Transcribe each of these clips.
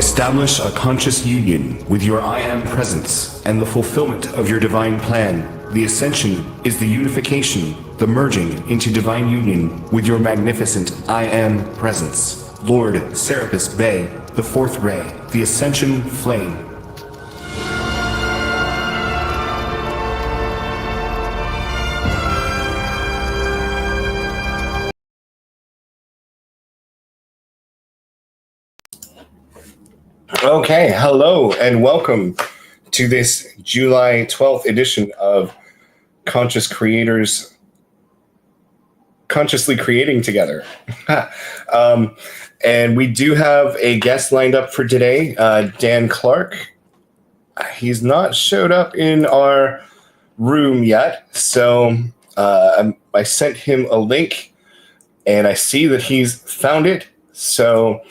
Establish a conscious union with your I Am presence and the fulfillment of your divine plan. The ascension is the unification, the merging into divine union with your magnificent I Am presence. Lord Serapis Bey, the fourth ray, the ascension flame. Okay, hello and welcome to this July 12th edition of Conscious Creators Consciously Creating Together. And we do have a guest lined up for today, Dan Clark. He's not showed up in our room yet, so I sent him a link and I see that he's found it. So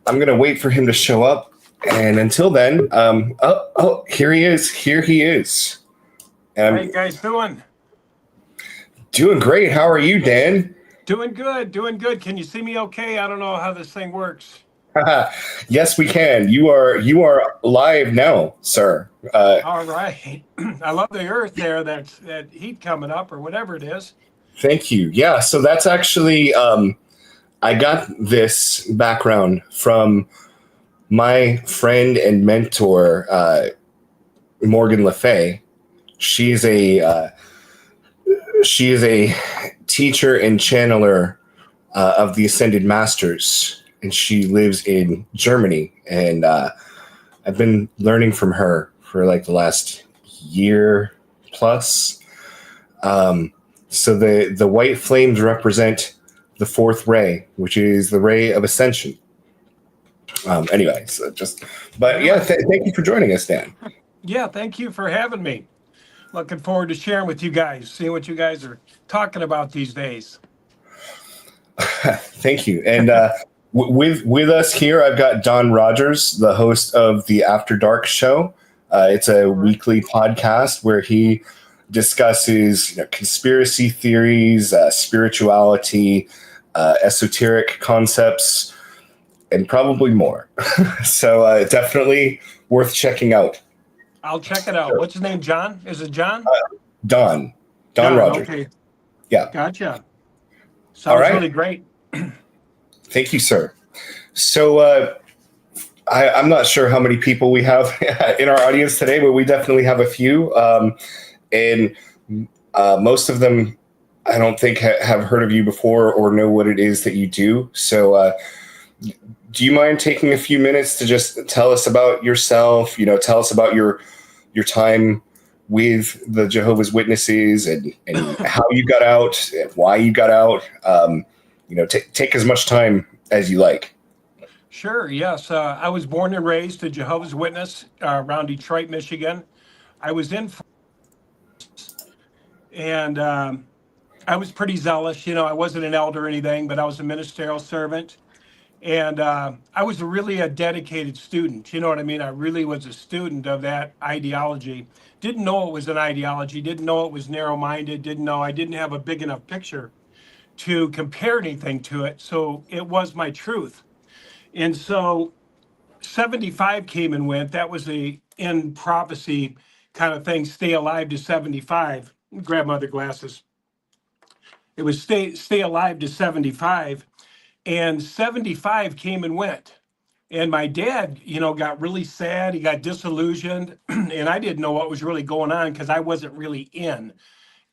I'm going to wait for him to show up. And until then, here he is. Here he is. How you guys doing? Doing great. How are you, Dan? Doing good. Can you see me okay? I don't know how this thing works. Yes, we can. You are live now, sir. All right. I love the earth there. That heat coming up or whatever it is. Thank you. Yeah. So that's actually I got this background from my friend and mentor, Morgan Le Fay. She is a teacher and channeler of the Ascended Masters, and she lives in Germany. And I've been learning from her for like the last year plus. So the white flames represent the fourth ray, which is the ray of ascension. Thank you for joining us, Dan. Yeah, thank you for having me. Looking forward to sharing with you guys, seeing what you guys are talking about these days. Thank you. And with us here, I've got Don Rogers, the host of the After Dark show. It's a weekly podcast where he discusses conspiracy theories, spirituality, esoteric concepts, and probably more. So definitely worth checking out. I'll check it out. What's his name? John? Is it John? Don Rogers. Okay. Yeah. Gotcha. All right. Really great. Thank you, sir. So I'm not sure how many people we have in our audience today, but we definitely have a few. And most of them, I don't think have heard of you before or know what it is that you do. So do you mind taking a few minutes to just tell us about yourself? Tell us about your time with the Jehovah's Witnesses and how you got out, and why you got out. Take as much time as you like. Sure. Yes. I was born and raised a Jehovah's Witness around Detroit, Michigan. I was in, and I was pretty zealous. I wasn't an elder or anything, but I was a ministerial servant. And I was really a dedicated student. You know what I mean? I really was a student of that ideology. Didn't know it was an ideology. Didn't know it was narrow-minded. Didn't know I didn't have a big enough picture to compare anything to it. So it was my truth. And so 75 came and went. That was the in prophecy kind of thing. Stay alive to 75. Grab my other glasses. It was stay alive to 75. And 75 came and went. And my dad, got really sad. He got disillusioned. And I didn't know what was really going on because I wasn't really in.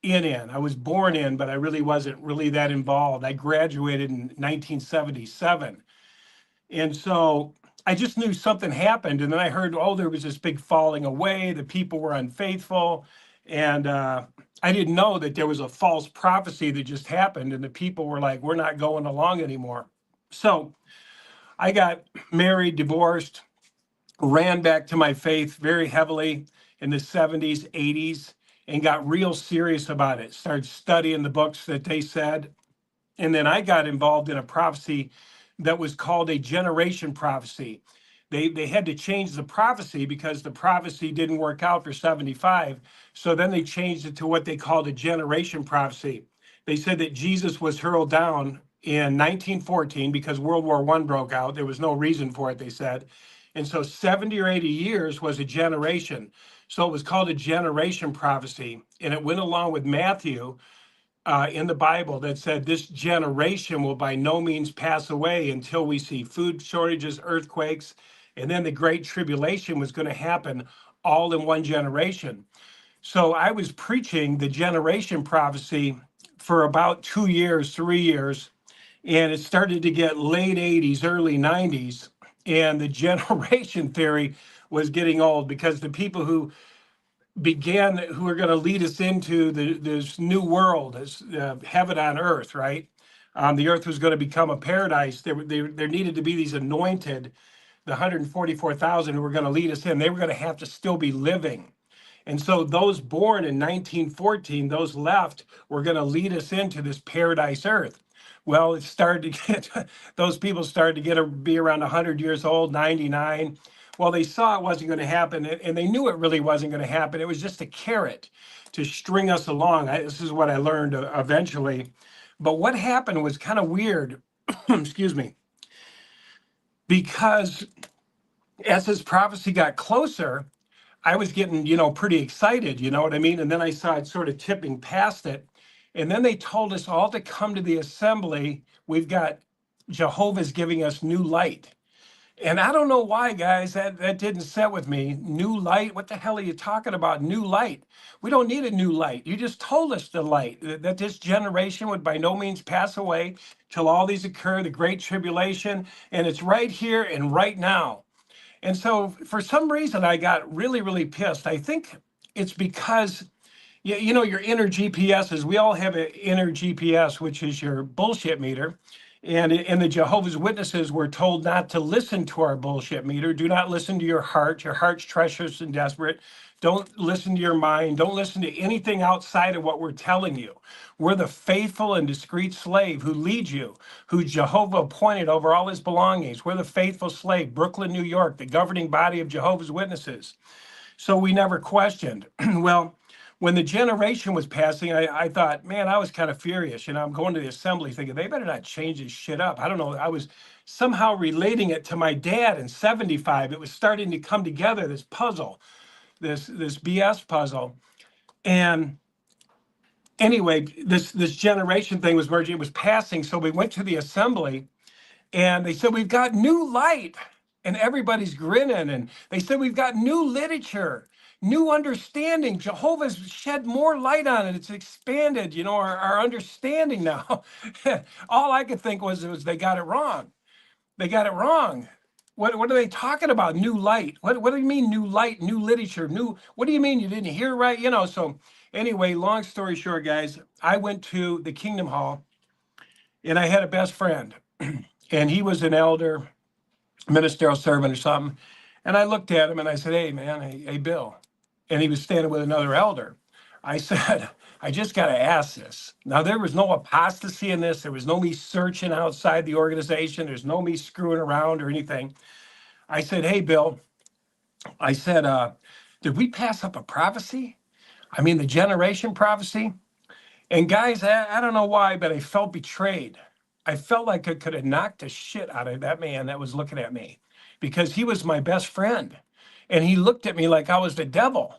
I was born in, but I really wasn't really that involved. I graduated in 1977. And so I just knew something happened. And then I heard, there was this big falling away. The people were unfaithful. And I didn't know that there was a false prophecy that just happened. And the people were like, we're not going along anymore. So I got married, divorced, ran back to my faith very heavily in the 70s, 80s, and got real serious about it. Started studying the books that they said. And then I got involved in a prophecy that was called a generation prophecy. They had to change the prophecy because the prophecy didn't work out for 75. So then they changed it to what they called a generation prophecy. They said that Jesus was hurled down in 1914 because World War I broke out. There was no reason for it, they said. And so 70 or 80 years was a generation. So it was called a generation prophecy. And it went along with Matthew in the Bible that said this generation will by no means pass away until we see food shortages, earthquakes, and then the great tribulation was going to happen all in one generation. So I was preaching the generation prophecy for about 2 years, 3 years, and it started to get late 80s, early 90s, and the generation theory was getting old because the people who are going to lead us into this new world, this heaven on earth, right? The earth was going to become a paradise. There needed to be these anointed, the 144,000 who were going to lead us in. They were going to have to still be living. And so those born in 1914, those left, were going to lead us into this paradise earth. Well, it started to get, those people started to be around 100 years old, 99. Well, they saw it wasn't going to happen, and they knew it really wasn't going to happen. It was just a carrot to string us along. This is what I learned eventually. But what happened was kind of weird, excuse me, because as this prophecy got closer, I was getting, pretty excited, you know what I mean? And then I saw it sort of tipping past it. And then they told us all to come to the assembly. We've got Jehovah's giving us new light. And I don't know why, guys, that didn't set with me. New light? What the hell are you talking about? New light? We don't need a new light. You just told us the light, that this generation would by no means pass away till all these occur, the great tribulation. And it's right here and right now. And so for some reason, I got really, really pissed. I think it's because, your inner GPSs, we all have an inner GPS, which is your bullshit meter. And the Jehovah's Witnesses were told not to listen to our bullshit meter. Do not listen to your heart. Your heart's treacherous and desperate. Don't listen to your mind. Don't listen to anything outside of what we're telling you. We're the faithful and discreet slave who leads you, who Jehovah appointed over all his belongings. We're the faithful slave, Brooklyn, New York, the governing body of Jehovah's Witnesses. So we never questioned. Well, when the generation was passing, I thought, man, I was kind of furious. I'm going to the assembly thinking they better not change this shit up. I don't know. I was somehow relating it to my dad in 75. It was starting to come together, this puzzle, this BS puzzle. And anyway, this generation thing was merging. It was passing. So we went to the assembly and they said, we've got new light. And everybody's grinning. And they said, we've got new literature, new understanding. Jehovah's shed more light on it. It's expanded, our understanding now. All I could think was they got it wrong. They got it wrong. What are they talking about? New light. What do you mean new light, new literature, what do you mean you didn't hear right? So anyway, long story short, guys, I went to the Kingdom Hall and I had a best friend and he was an elder, ministerial servant or something. And I looked at him and I said, hey, man, hey, Bill. And he was standing with another elder. I said, I just got to ask this. Now, there was no apostasy in this. There was no me searching outside the organization. There's no me screwing around or anything. I said, hey, Bill, I said, did we pass up a prophecy? I mean, the generation prophecy? And guys, I don't know why, but I felt betrayed. I felt like I could have knocked the shit out of that man that was looking at me because he was my best friend. And he looked at me like I was the devil.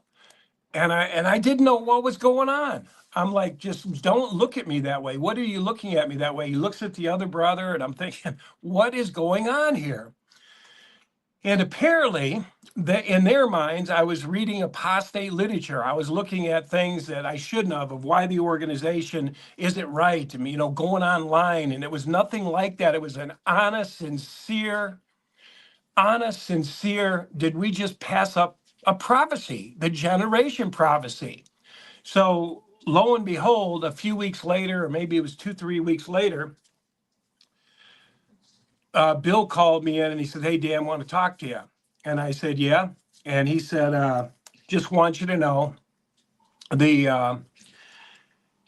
And I didn't know what was going on. I'm like, just don't look at me that way. What are you looking at me that way? He looks at the other brother and I'm thinking, what is going on here? And apparently, in their minds, I was reading apostate literature. I was looking at things that I shouldn't have, of why the organization isn't right, and, going online. And it was nothing like that. It was an honest, sincere, did we just pass up a prophecy, the generation prophecy? So lo and behold, a few weeks later, or maybe it was 2-3 weeks later, Bill called me in and he said, hey, Dan, I want to talk to you. And I said, yeah. And he said, just want you to know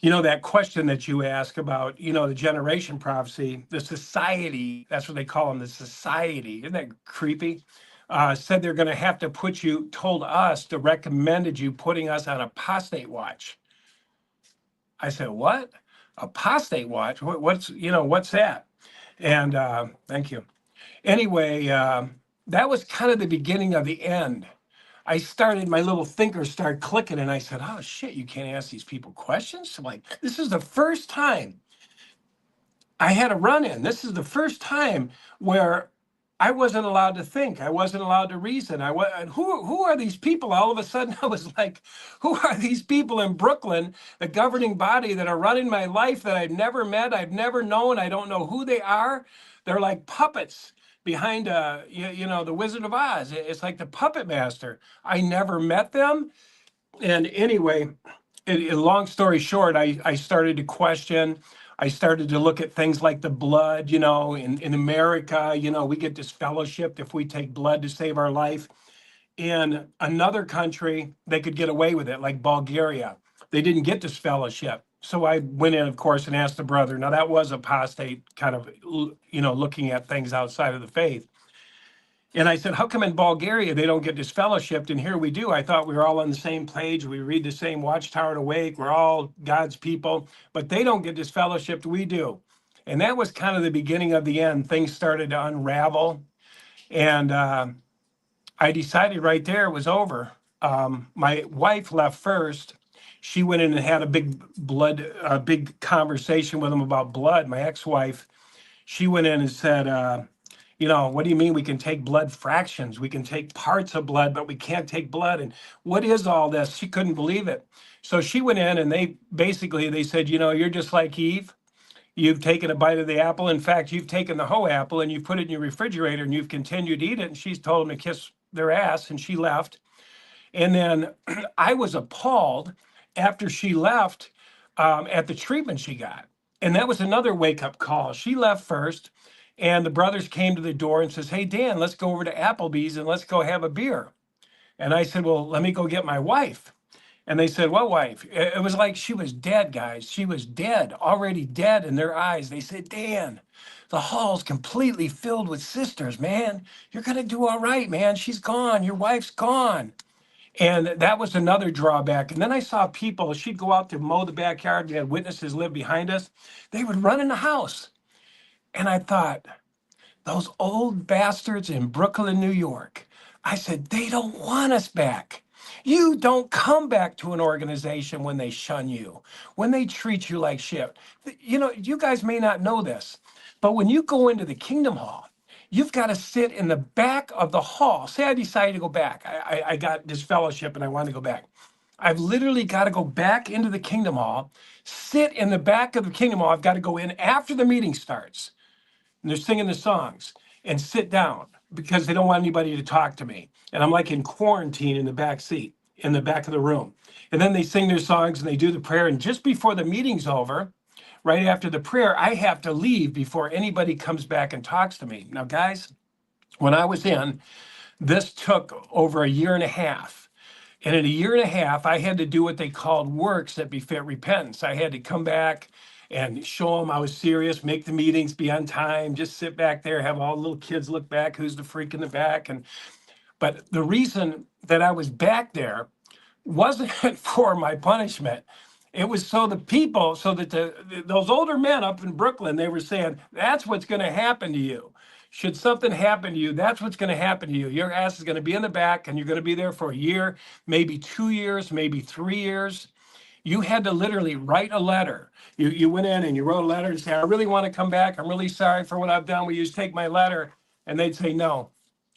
that question that you ask about, the generation prophecy, the society, that's what they call them, the society. Isn't that creepy? Said they're going to have to told us to recommended you putting us on apostate watch. I said, what? Apostate watch? What's that? And thank you. Anyway, that was kind of the beginning of the end. My little thinker started clicking, and I said, oh shit, you can't ask these people questions? I'm like, this is the first time I had a run in. This is the first time where I wasn't allowed to think. I wasn't allowed to reason. Who are these people? All of a sudden, I was like, who are these people in Brooklyn, the governing body that are running my life that I've never met, I've never known, I don't know who they are. They're like puppets behind, the Wizard of Oz. It's like the puppet master. I never met them. And anyway, long story short, I started to question. I started to look at things like the blood, in America, we get disfellowshipped if we take blood to save our life. In another country, they could get away with it, like Bulgaria. They didn't get disfellowship. So I went in, of course, and asked the brother. Now, that was apostate, kind of, looking at things outside of the faith. And I said, how come in Bulgaria they don't get disfellowshipped? And here we do. I thought we were all on the same page. We read the same Watchtower to Wake. We're all God's people, but they don't get disfellowshipped. We do. And that was kind of the beginning of the end. Things started to unravel. And I decided right there it was over. My wife left first. She went in and had a big conversation with him about blood. My ex-wife, she went in and said, what do you mean we can take blood fractions? We can take parts of blood, but we can't take blood. And what is all this? She couldn't believe it. So she went in and they said, you're just like Eve. You've taken a bite of the apple. In fact, you've taken the whole apple and you've put it in your refrigerator and you've continued to eat it. And she's told them to kiss their ass, and she left. And then I was appalled after she left at the treatment she got. And that was another wake-up call. She left first, and the brothers came to the door and says, hey, Dan, let's go over to Applebee's and let's go have a beer. And I said, well, let me go get my wife. And they said, what wife? It was like she was dead, guys. She was dead, already dead in their eyes. They said, Dan, the hall's completely filled with sisters, man. You're going to do all right, man. She's gone. Your wife's gone. And that was another drawback. And then I saw people, she'd go out to mow the backyard. We had witnesses live behind us. They would run in the house. And I thought, those old bastards in Brooklyn, New York. I said, they don't want us back. You don't come back to an organization when they shun you, when they treat you like shit. You guys may not know this, but when you go into the Kingdom Hall, you've got to sit in the back of the hall. Say I decided to go back. I got this fellowship and I want to go back. I've literally got to go back into the Kingdom Hall, sit in the back of the Kingdom Hall. I've got to go in after the meeting starts. And they're singing the songs, and sit down because they don't want anybody to talk to me. And I'm like in quarantine in the back seat, in the back of the room. And then they sing their songs and they do the prayer. And just before the meeting's over, right after the prayer, I have to leave before anybody comes back and talks to me. Now, guys, when I was in, this took over a year and a half. And in a year and a half, I had to do what they called works that befit repentance. I had to come back and show them I was serious, make the meetings be on time, just sit back there, have all the little kids look back, who's the freak in the back. But the reason that I was back there wasn't for my punishment. It was so that those older men up in Brooklyn, they were saying, that's what's going to happen to you. Should something happen to you, that's what's going to happen to you. Your ass is going to be in the back and you're going to be there for a year, maybe 2 years, maybe 3 years. You had to literally write a letter. You went in and you wrote a letter and said, I really want to come back. I'm really sorry for what I've done. Will you just take my letter? And they'd say, no,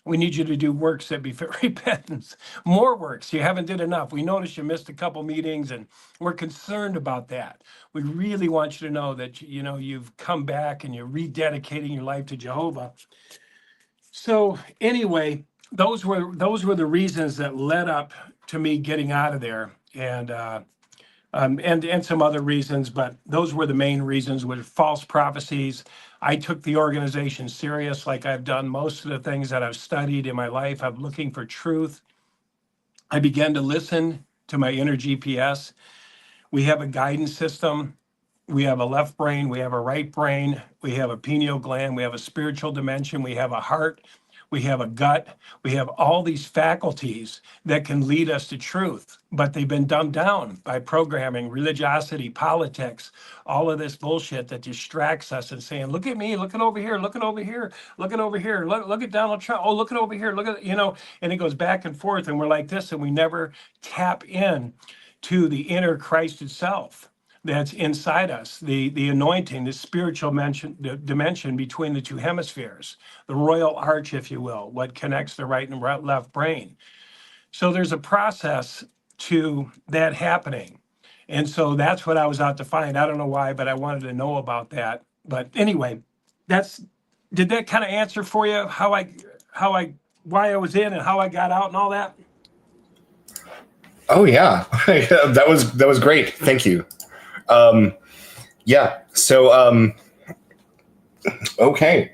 we need you to do works that befit repentance. More works. You haven't did enough. We noticed you missed a couple meetings and we're concerned about that. We really want you to know that, you've come back and you're rededicating your life to Jehovah. So anyway, those were the reasons that led up to me getting out of there. And some other reasons, but those were the main reasons, with false prophecies. I took the organization serious, like I've done most of the things that I've studied in my life. I'm looking for truth. I began to listen to my inner GPS. We have a guidance system. We have a left brain. We have a right brain. We have a pineal gland. We have a spiritual dimension. We have a heart. we have a gut, we have all these faculties that can lead us to truth, but they've been dumbed down by programming, religiosity, politics, all of this bullshit that distracts us and saying, look at me, looking over here, looking over here, looking over here, look at Donald Trump, oh, looking over here, look at, and it goes back and forth, and we're like this, and we never tap in to the inner Christ itself that's inside us, the anointing, the spiritual dimension between the two hemispheres, the royal arch, if you will, what connects the right and left brain. So there's a process to that happening. And so that's what I was out to find. I don't know why, but I wanted to know about that. But anyway, did that kind of answer for you why I was in and how I got out and all that? Oh yeah, that was great. Thank you. Yeah. So okay.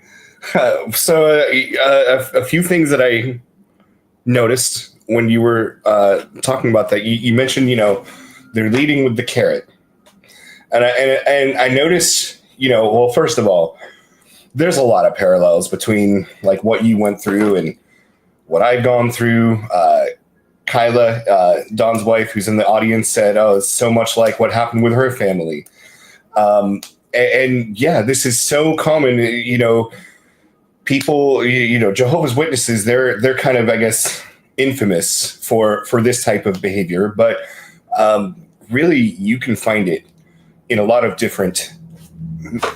So a few things that I noticed when you were talking about that. You mentioned, they're leading with the carrot, and I noticed, well, first of all, there's a lot of parallels between like what you went through and what I've gone through. Kyla, Don's wife, who's in the audience, said, "Oh, it's so much like what happened with her family." And yeah, this is so common. People, Jehovah's Witnesses, they're kind of, I guess, infamous for this type of behavior. But really, you can find it in a lot of different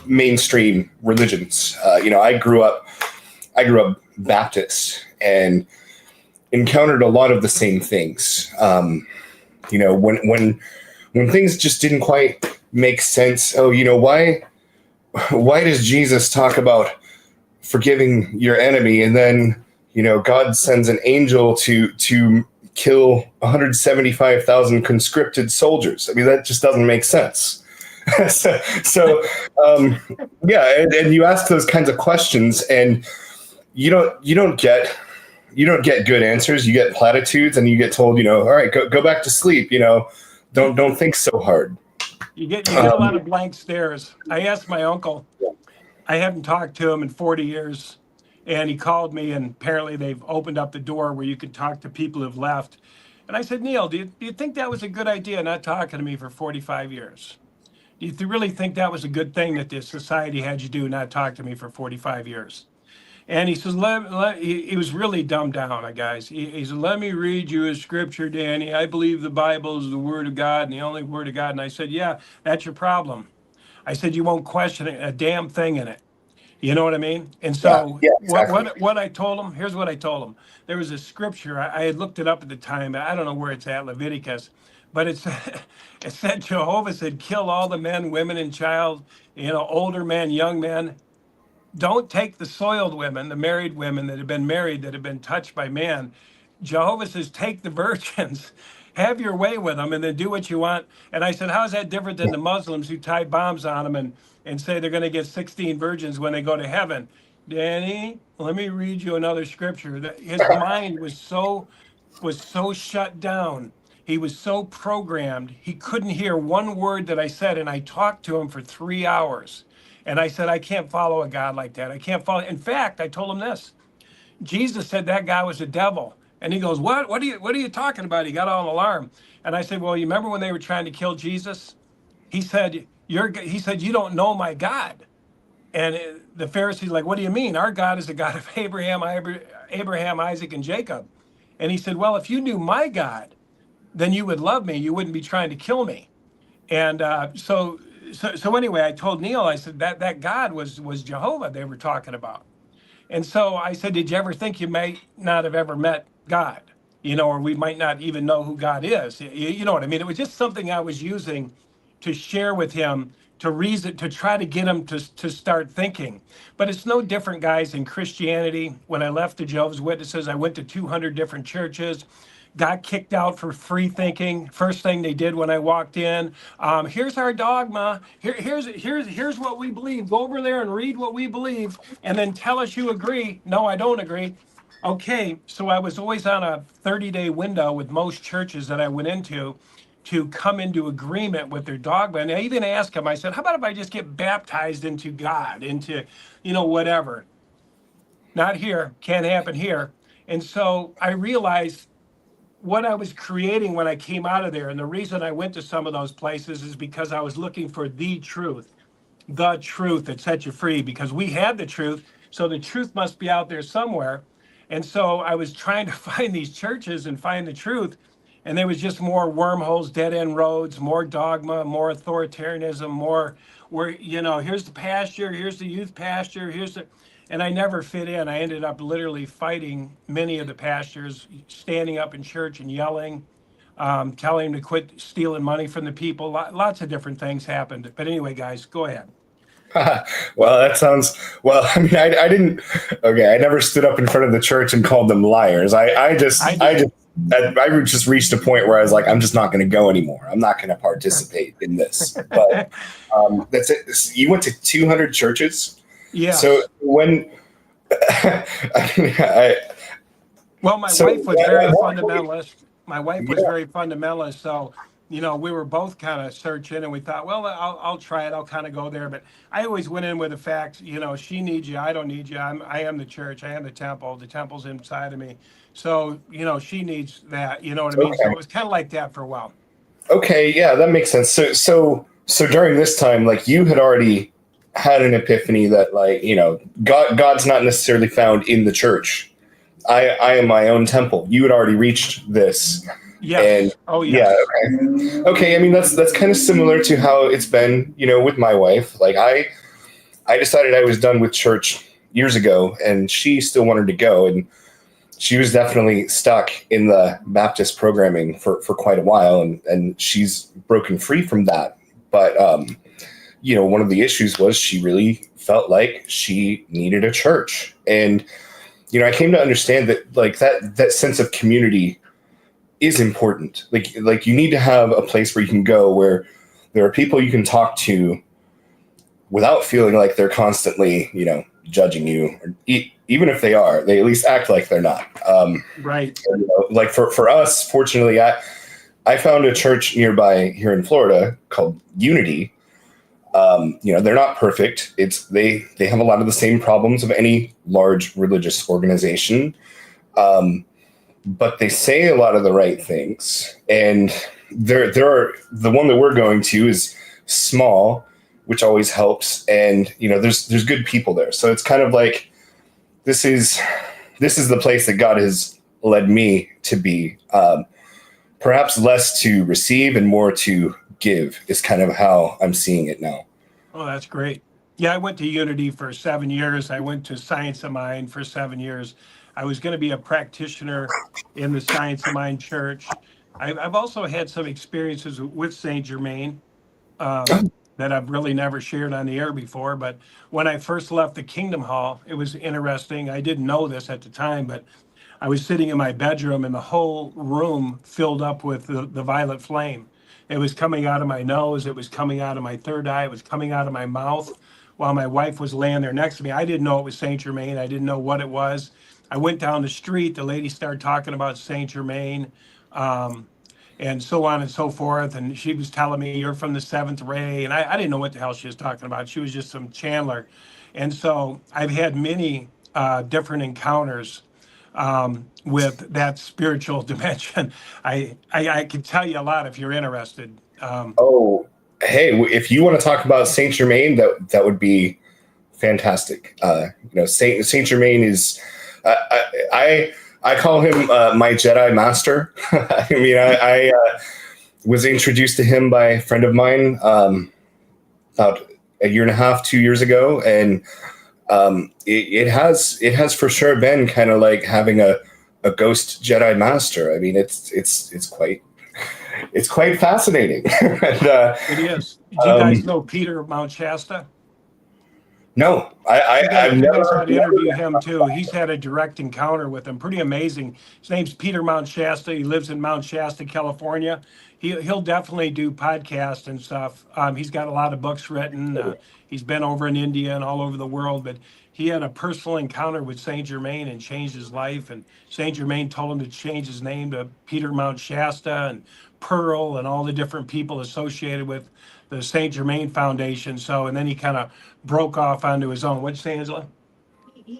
mainstream religions. I grew up Baptist and encountered a lot of the same things. When things just didn't quite make sense. Oh, why does Jesus talk about forgiving your enemy, and then God sends an angel to kill 175,000 conscripted soldiers? I mean, that just doesn't make sense. so yeah, and you ask those kinds of questions, and you don't get good answers. You get platitudes, and you get told, all right, go back to sleep. Don't think so hard. You get a lot of blank stares. I asked my uncle. I haven't talked to him in 40 years, and he called me, and apparently they've opened up the door where you can talk to people who've left. And I said, Neil, do you think that was a good idea, not talking to me for 45 years? Do you really think that was a good thing that this society had you do, not talk to me for 45 years? And he says, he was really dumbed down, guys. He said, let me read you a scripture, Danny. I believe the Bible is the word of God and the only word of God. And I said, yeah, that's your problem. I said, you won't question a damn thing in it. You know what I mean? And so yeah, exactly. what I told him, here's what I told him. There was a scripture, I had looked it up at the time, I don't know where it's at, Leviticus, but it said Jehovah said, kill all the men, women, and child, older men, young men. Don't take the soiled women, the married women that have been married, that have been touched by man. Jehovah says, take the virgins, have your way with them, and then do what you want. And I said, how is that different than the Muslims who tie bombs on them and say they're going to get 16 virgins when they go to heaven? Danny, let me read you another scripture. His mind was so shut down. He was so programmed, he couldn't hear one word that I said. And I talked to him for 3 hours. And I said, I can't follow a God like that. I can't follow. In fact, I told him this. Jesus said that guy was a devil. And he goes, what? What are you talking about? He got all alarmed. And I said, well, you remember when they were trying to kill Jesus? He said, you don't know my God. And the Pharisees like, what do you mean? Our God is the God of Abraham, Isaac, and Jacob. And he said, well, if you knew my God, then you would love me. You wouldn't be trying to kill me. And so anyway, I told Neil, I said that God was Jehovah they were talking about. And so I said, did you ever think you may not have ever met God? Or we might not even know who God is. You know what I mean? It was just something I was using to share with him, to reason, to try to get him to start thinking. But it's no different, guys, in Christianity. When I left the Jehovah's Witnesses, I went to 200 different churches, got kicked out for free thinking. First thing they did when I walked in, here's our dogma. Here's what we believe. Go over there and read what we believe, and then tell us you agree. No, I don't agree. Okay, so I was always on a 30-day window with most churches that I went into to come into agreement with their dogma. And I even asked him, I said, how about if I just get baptized into God, into, whatever. not here, can't happen here. And so I realized what I was creating when I came out of there. And the reason I went to some of those places is because I was looking for the truth that set you free, because we had the truth. So the truth must be out there somewhere. And so I was trying to find these churches and find the truth. And there was just more wormholes, dead end roads, more dogma, more authoritarianism, more where, here's the pasture, here's the youth pasture, and I never fit in. I ended up literally fighting many of the pastors, standing up in church and yelling, telling them to quit stealing money from the people. Lots of different things happened. But anyway, guys, go ahead. Well, that sounds well. I mean, I didn't. Okay, I never stood up in front of the church and called them liars. I did. I just reached a point where I was like, I'm just not going to go anymore. I'm not going to participate in this. But that's it. You went to 200 churches. So Yes. when I, Well, my so wife was at very what point- fundamentalist. My wife was yeah, very fundamentalist. So, we were both kind of searching, and we thought, well, I'll try it. I'll kind of go there. But I always went in with the fact, she needs you. I don't need you. I am the church. I am the temple. The temple's inside of me. So, she needs that. You know what I mean? So okay, it was kind of like that for a while. okay, yeah, that makes sense. So during this time, like you had already had an epiphany that like God's not necessarily found in the church. I am my own temple. You had already reached this, and Yes. Oh, yeah, yes. okay. I mean, that's kind of similar to how it's been, with my wife. Like I decided I was done with church years ago, and she still wanted to go, and she was definitely stuck in the Baptist programming for quite a while, and she's broken free from that. But one of the issues was she really felt like she needed a church, and I came to understand that like that sense of community is important. Like you need to have a place where you can go where there are people you can talk to without feeling like they're constantly, judging you. Or even if they are, they at least act like they're not. Right. Like for us, fortunately, I found a church nearby here in Florida called Unity. They're not perfect. They have a lot of the same problems of any large religious organization. But they say a lot of the right things. And there are the one that we're going to is small, which always helps. And there's good people there. So it's kind of like this is the place that God has led me to be. Perhaps less to receive and more to give is kind of how I'm seeing it now. Oh, that's great. Yeah, I went to Unity for 7 years. I went to Science of Mind for 7 years. I was going to be a practitioner in the Science of Mind church. I've also had some experiences with Saint Germain that I've really never shared on the air before. But when I first left the Kingdom Hall, it was interesting. I didn't know this at the time, but I was sitting in my bedroom and the whole room filled up with the violet flame. It was coming out of my nose. It was coming out of my third eye. It was coming out of my mouth while my wife was laying there next to me. I didn't know it was Saint Germain. I didn't know what it was. I went down the street. The lady started talking about Saint Germain, um, and so on and so forth. And she was telling me, "You're from the seventh ray." And I didn't know what the hell she was talking about. She was just some channeler. And so I've had many different encounters with that spiritual dimension. I can tell you a lot if you're interested. Oh, hey, if you want to talk about Saint Germain, that would be fantastic. Saint Germain is, I call him my Jedi master. I mean, I was introduced to him by a friend of mine about a year and a half, 2 years ago, and it has for sure been kind of like having a ghost Jedi master. I mean, it's quite fascinating. and, It is. Do you guys um, know Peter Mount Shasta? no, I've You guys ought to never. interview him too. He's had a direct encounter with him. Pretty amazing. His name's Peter Mount Shasta. He lives in Mount Shasta, California. He'll definitely do podcasts and stuff. He's got a lot of books written. He's been over in India and all over the world, but he had a personal encounter with Saint Germain and changed his life. And Saint Germain told him to change his name to Peter Mount Shasta and Pearl and all the different people associated with the Saint Germain Foundation. So, and then he kind of broke off onto his own. What'd you say, Angela?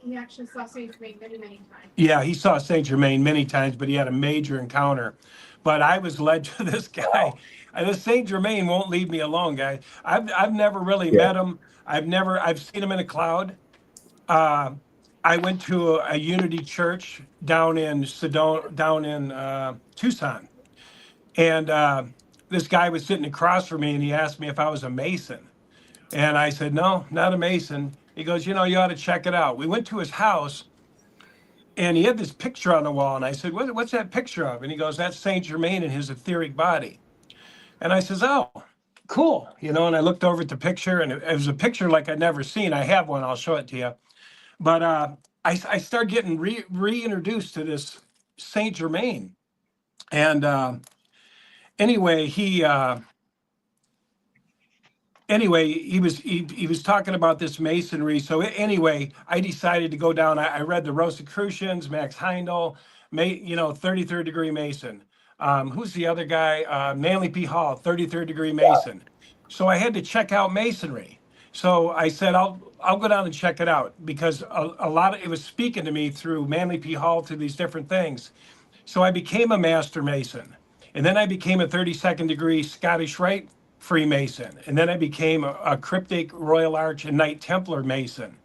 he actually saw Saint Germain many, many times. Yeah, he saw Saint Germain many times, but he had a major encounter. But I was led to this guy. This Saint Germain won't leave me alone, guy. I've never really Yeah. met him. I've seen him in a cloud. Uh, I went to a Unity church down in Sedona, down in Tucson, and this guy was sitting across from me, and he asked me if I was a Mason, and I said no, not a Mason. He goes, you ought to check it out. We went to his house, and he had this picture on the wall, and I said, what's that picture of? And he goes, that's Saint Germain in his etheric body. And I says, oh, cool, and I looked over at the picture, and it was a picture like I'd never seen. I have one, I'll show it to you. But I started getting reintroduced to this Saint Germain, and anyway, he was talking about this masonry. So anyway, I decided to go down. I read the Rosicrucians, Max Heindel, 33rd degree Mason. Who's the other guy? Manly P. Hall, 33rd degree Mason. So I had to check out masonry. So I said, I'll go down and check it out, because a lot of it was speaking to me through Manly P. Hall, through these different things. So I became a Master Mason, and then I became a 32nd degree Scottish Rite Freemason, and then I became a cryptic Royal Arch and Knight Templar Mason.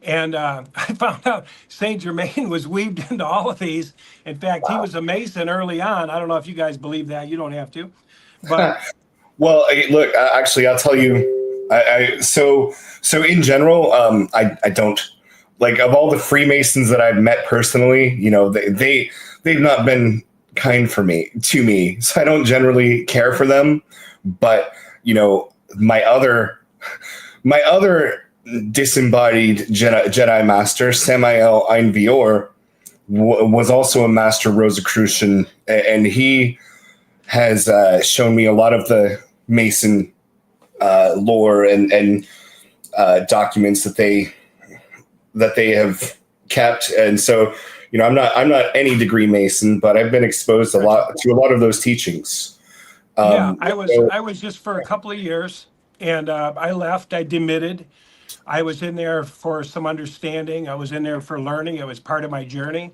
And I found out Saint Germain was weaved into all of these. In fact, he was a Mason early on. I don't know if you guys believe that. You don't have to, but Well, look, actually, I'll tell you. So in general, I don't like, of all the Freemasons that I've met personally. They've not been kind to me, so I don't generally care for them. But my other disembodied Jedi Master, Samael Ein Vior, was also a Master Rosicrucian, and he has shown me a lot of the Mason lore and documents that they have kept. And so, I'm not any degree Mason, but I've been exposed to a lot of those teachings. Yeah, I was just for a couple of years, and I left. I demitted. I was in there for some understanding. I was in there for learning. It was part of my journey.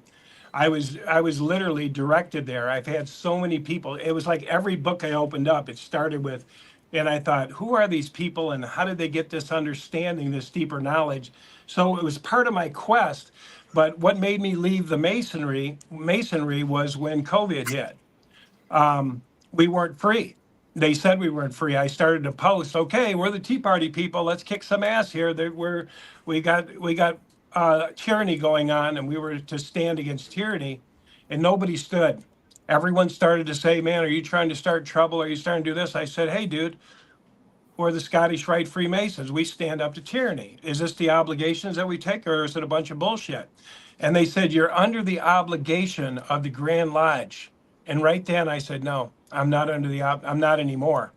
I was literally directed there. I've had so many people. It was like every book I opened up, it started with, and I thought, who are these people and how did they get this understanding, this deeper knowledge? So it was part of my quest. But what made me leave the masonry was when COVID hit. We weren't free. They said we weren't free. I started to post, okay, we're the Tea Party people. Let's kick some ass here. We got tyranny going on, and we were to stand against tyranny, and nobody stood. Everyone started to say, man, are you trying to start trouble? Are you starting to do this? I said, hey, dude, we're the Scottish Rite Freemasons. We stand up to tyranny. Is this the obligations that we take, or is it a bunch of bullshit? And they said, you're under the obligation of the Grand Lodge. And right then I said, no, I'm not I'm not anymore.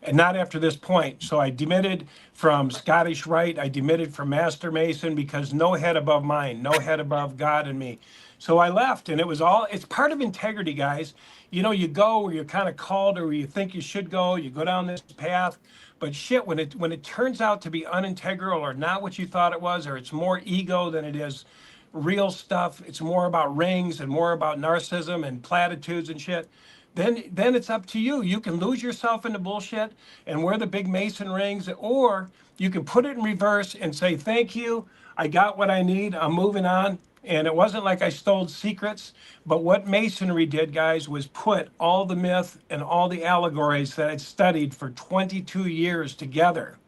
And not after this point. So I demitted from Scottish Rite. I demitted from Master Mason, because no head above mine, no head above God and me. So I left, and it's part of integrity, guys. You go where you're kind of called, or where you think you should go. You go down this path, but shit, when it turns out to be unintegral, or not what you thought it was, or it's more ego than it is real stuff, it's more about rings and more about narcissism and platitudes and shit, then it's up to you. You can lose yourself into bullshit and wear the big Mason rings, or you can put it in reverse and say, thank you, I got what I need, I'm moving on. And it wasn't like I stole secrets, but what Masonry did, guys, was put all the myth and all the allegories that I'd studied for 22 years together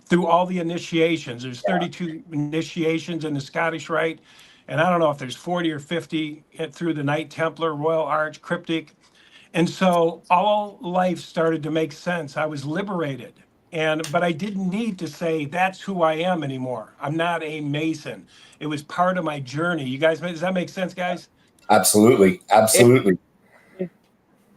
through all the initiations. There's 32 initiations in the Scottish Rite, and I don't know if there's 40 or 50 through the Knight Templar, Royal Arch, Cryptic. And so all life started to make sense. I was liberated. But I didn't need to say that's who I am anymore. I'm not a Mason. It was part of my journey. You guys, does that make sense, guys? Absolutely.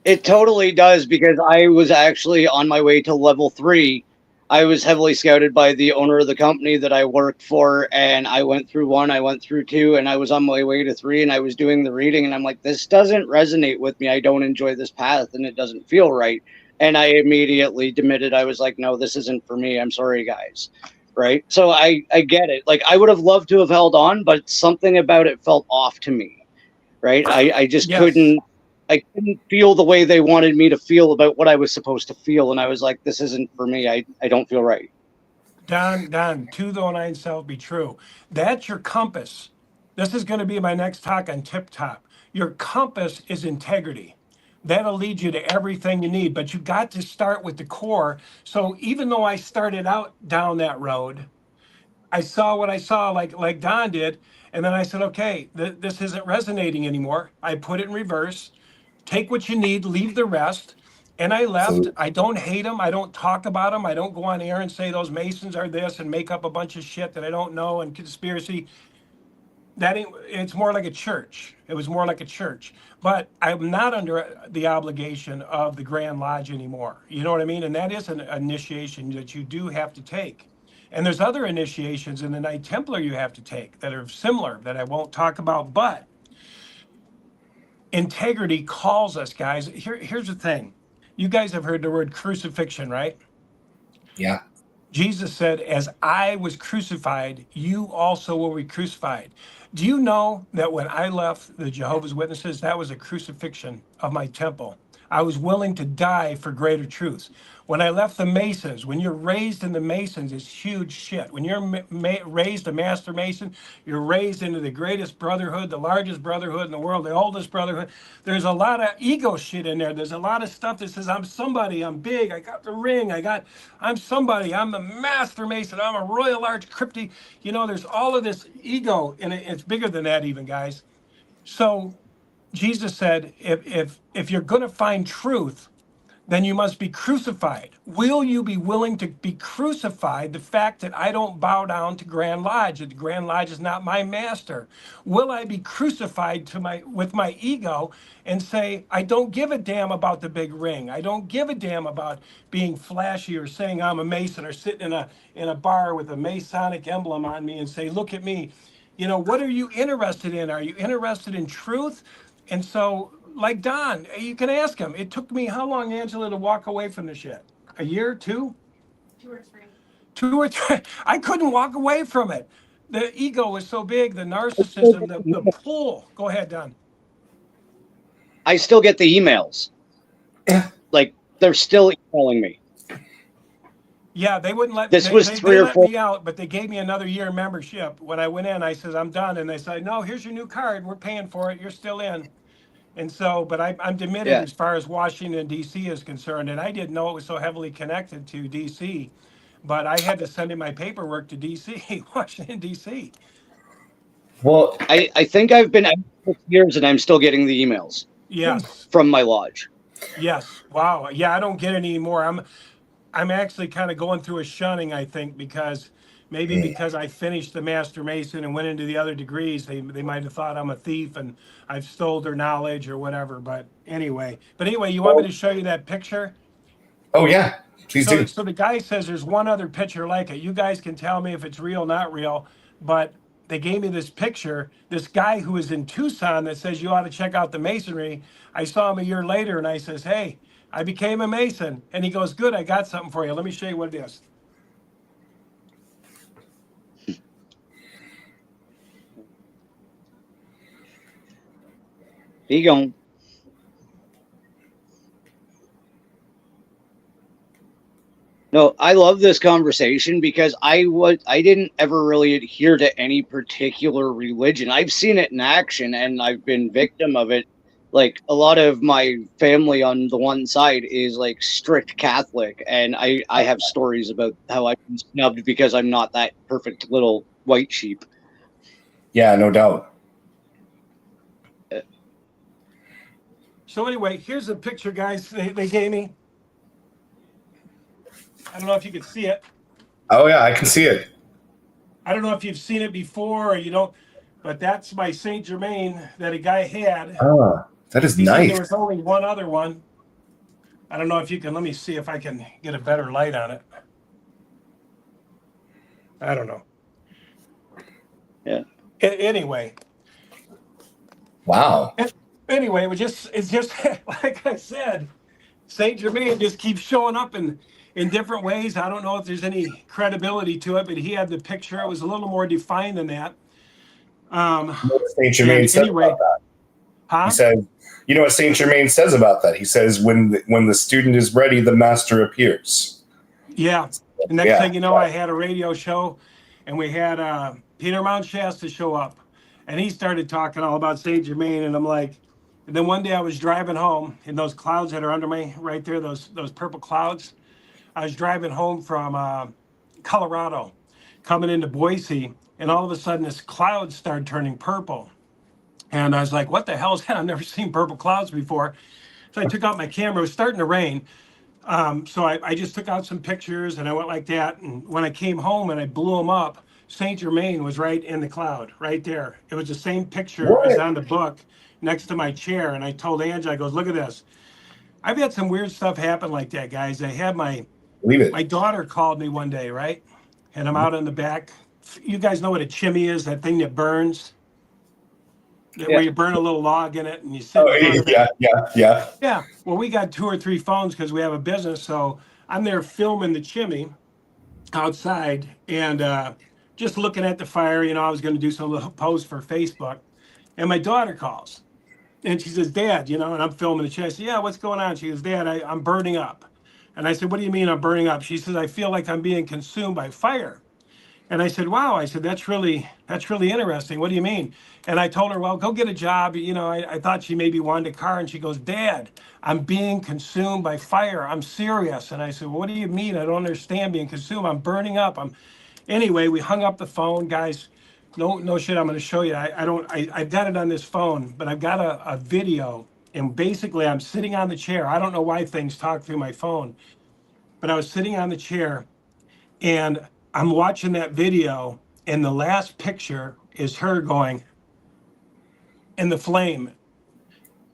It totally does, because I was actually on my way to level 3. I was heavily scouted by the owner of the company that I worked for, and I went through 1, I went through 2, and I was on my way to 3, and I was doing the reading, and I'm like, this doesn't resonate with me. I don't enjoy this path, and it doesn't feel right. And I immediately demitted. I was like, no, this isn't for me. I'm sorry, guys. right? So I get it. Like, I would have loved to have held on, but something about it felt off to me, right? I just Yes. couldn't feel the way they wanted me to feel about what I was supposed to feel. And I was like, this isn't for me. I don't feel right. Don, two though nine self be true. That's your compass. This is going to be my next talk on Tip Top. Your compass is integrity. That'll lead you to everything you need, but you got to start with the core. So even though I started out down that road, I saw what I saw, like Don did, and then I said, okay, this isn't resonating anymore. I put it in reverse. Take what you need, leave the rest. And I left. Absolutely. I don't hate them. I don't talk about them. I don't go on air and say those Masons are this and make up a bunch of shit that I don't know and conspiracy. That ain't, it's more like a church. It was more like a church. But I'm not under the obligation of the Grand Lodge anymore. You know what I mean? And that is an initiation that you do have to take. And there's other initiations in the Knight Templar you have to take that are similar that I won't talk about. But integrity calls us, guys. Here's the thing. You guys have heard the word crucifixion, right? Yeah. Jesus said, as I was crucified, you also will be crucified. Do you know that when I left the Jehovah's Witnesses, that was a crucifixion of my temple? I was willing to die for greater truths. When I left the Masons, when you're raised in the Masons, it's huge shit. When you're raised a Master Mason, you're raised into the greatest brotherhood, the largest brotherhood in the world, the oldest brotherhood. There's a lot of ego shit in there. There's a lot of stuff that says, I'm somebody, I'm big, I got the ring, I'm somebody, I'm the Master Mason, I'm a Royal Arch Crypty. You know, there's all of this ego, and it's bigger than that even, guys. So Jesus said, if you're going to find truth, then you must be crucified. Will you be willing to be crucified? The fact that I don't bow down to Grand Lodge, that the Grand Lodge is not my master. Will I be crucified with my ego and say, I don't give a damn about the big ring. I don't give a damn about being flashy or saying I'm a Mason or sitting in a bar with a Masonic emblem on me and say, look at me. You know, what are you interested in? Are you interested in truth? And so, like Don, you can ask him. It took me how long, Angela, to walk away from the shit? A year, two? 2 or 3. 2 or 3. I couldn't walk away from it. The ego was so big, the narcissism, the pull. Go ahead, Don. I still get the emails. Yeah. Like, they're still emailing me. Yeah, they wouldn't let This was they 3 or let 4. me out, but they gave me another year membership. When I went in, I said, I'm done. And they said, no, here's your new card. We're paying for it. You're still in. And so, but I'm demitted Yeah. as far as Washington, D.C. is concerned. And I didn't know it was so heavily connected to D.C., but I had to send in my paperwork to D.C., Washington, D.C. Well, I think I've been out 6 years and I'm still getting the emails Yes. from my lodge. Yes. Wow. Yeah, I don't get it anymore. I'm actually kind of going through a shunning, I think, because maybe because I finished the Master Mason and went into the other degrees, they might have thought I'm a thief and I've stole their knowledge or whatever. But anyway, you want me to show you that picture? oh yeah, please So, do. so the guy says there's one other picture like it. You guys can tell me if it's real, not real. But they gave me this picture. This guy who is in Tucson that says you ought to check out the masonry. I saw him a year later, and I says, "Hey, I became a mason." And he goes, "Good, I got something for you. Let me show you what it is." There you go. No, I love this conversation because I didn't ever really adhere to any particular religion. I've seen it in action and I've been victim of it. Like, a lot of my family on the one side is like strict Catholic, and I have stories about how I've been snubbed because I'm not that perfect little white sheep. Yeah, no doubt. So anyway, here's a picture, guys. They gave me. I don't know if you can see it. Oh yeah, I can see it. I don't know if you've seen it before or you don't, but that's my Saint Germain that a guy had. Ah, that is He said nice. there was only one other one. I don't know if you can, let me see if I can get a better light on it. I don't know. Yeah. Anyway, Wow. it's just like I said, Saint Germain just keeps showing up in different ways. I don't know if there's any credibility to it, but he had the picture. It was a little more defined than that. You know what Saint Germain And says anyway, about that? He huh? says, you know what Saint Germain says about that? He says, when the student is ready, the master appears. Yeah. The next Yeah. thing you know, I had a radio show, and we had Peter Mount Shasta show up, and he started talking all about Saint Germain, and I'm like, and then one day I was driving home, and those clouds that are under me right there, those purple clouds. I was driving home from Colorado, coming into Boise, and all of a sudden this cloud started turning purple. And I was like, what the hell is that? I've never seen purple clouds before. So I took out my camera. It was starting to rain. So I just took out some pictures and I went like that. And when I came home and I blew them up, Saint Germain was right in the cloud, right there. It was the same picture as What? on the book next to my chair. And I told Angie, I goes, look at this. I've had some weird stuff happen like that, guys. I had my Believe it. daughter called me one day, right? And I'm out in the back. You guys know what a chimney is, that thing that burns? Where you burn a little log in it and you sit Oh, in front of it. yeah. Yeah. Well, we got 2 or 3 phones because we have a business. So I'm there filming the chimney outside and just looking at the fire. You know, I was going to do some little post for Facebook. And my daughter calls and she says, Dad, you know, and I'm filming the chimney. I said, yeah, what's going on? She goes, Dad, I'm burning up. And I said, what do you mean I'm burning up? She says, I feel like I'm being consumed by fire. And I said, wow, I said, that's really interesting. What do you mean? And I told her, well, go get a job. You know, I thought she maybe wanted a car. And she goes, Dad, I'm being consumed by fire. I'm serious. And I said, well, what do you mean? I don't understand being consumed. I'm burning up. Anyway, we hung up the phone, guys. No shit. I'm going to show you. I've got it on this phone, but I've got a video. And basically I'm sitting on the chair. I don't know why things talk through my phone, but I was sitting on the chair and I'm watching that video, and the last picture is her going in the flame,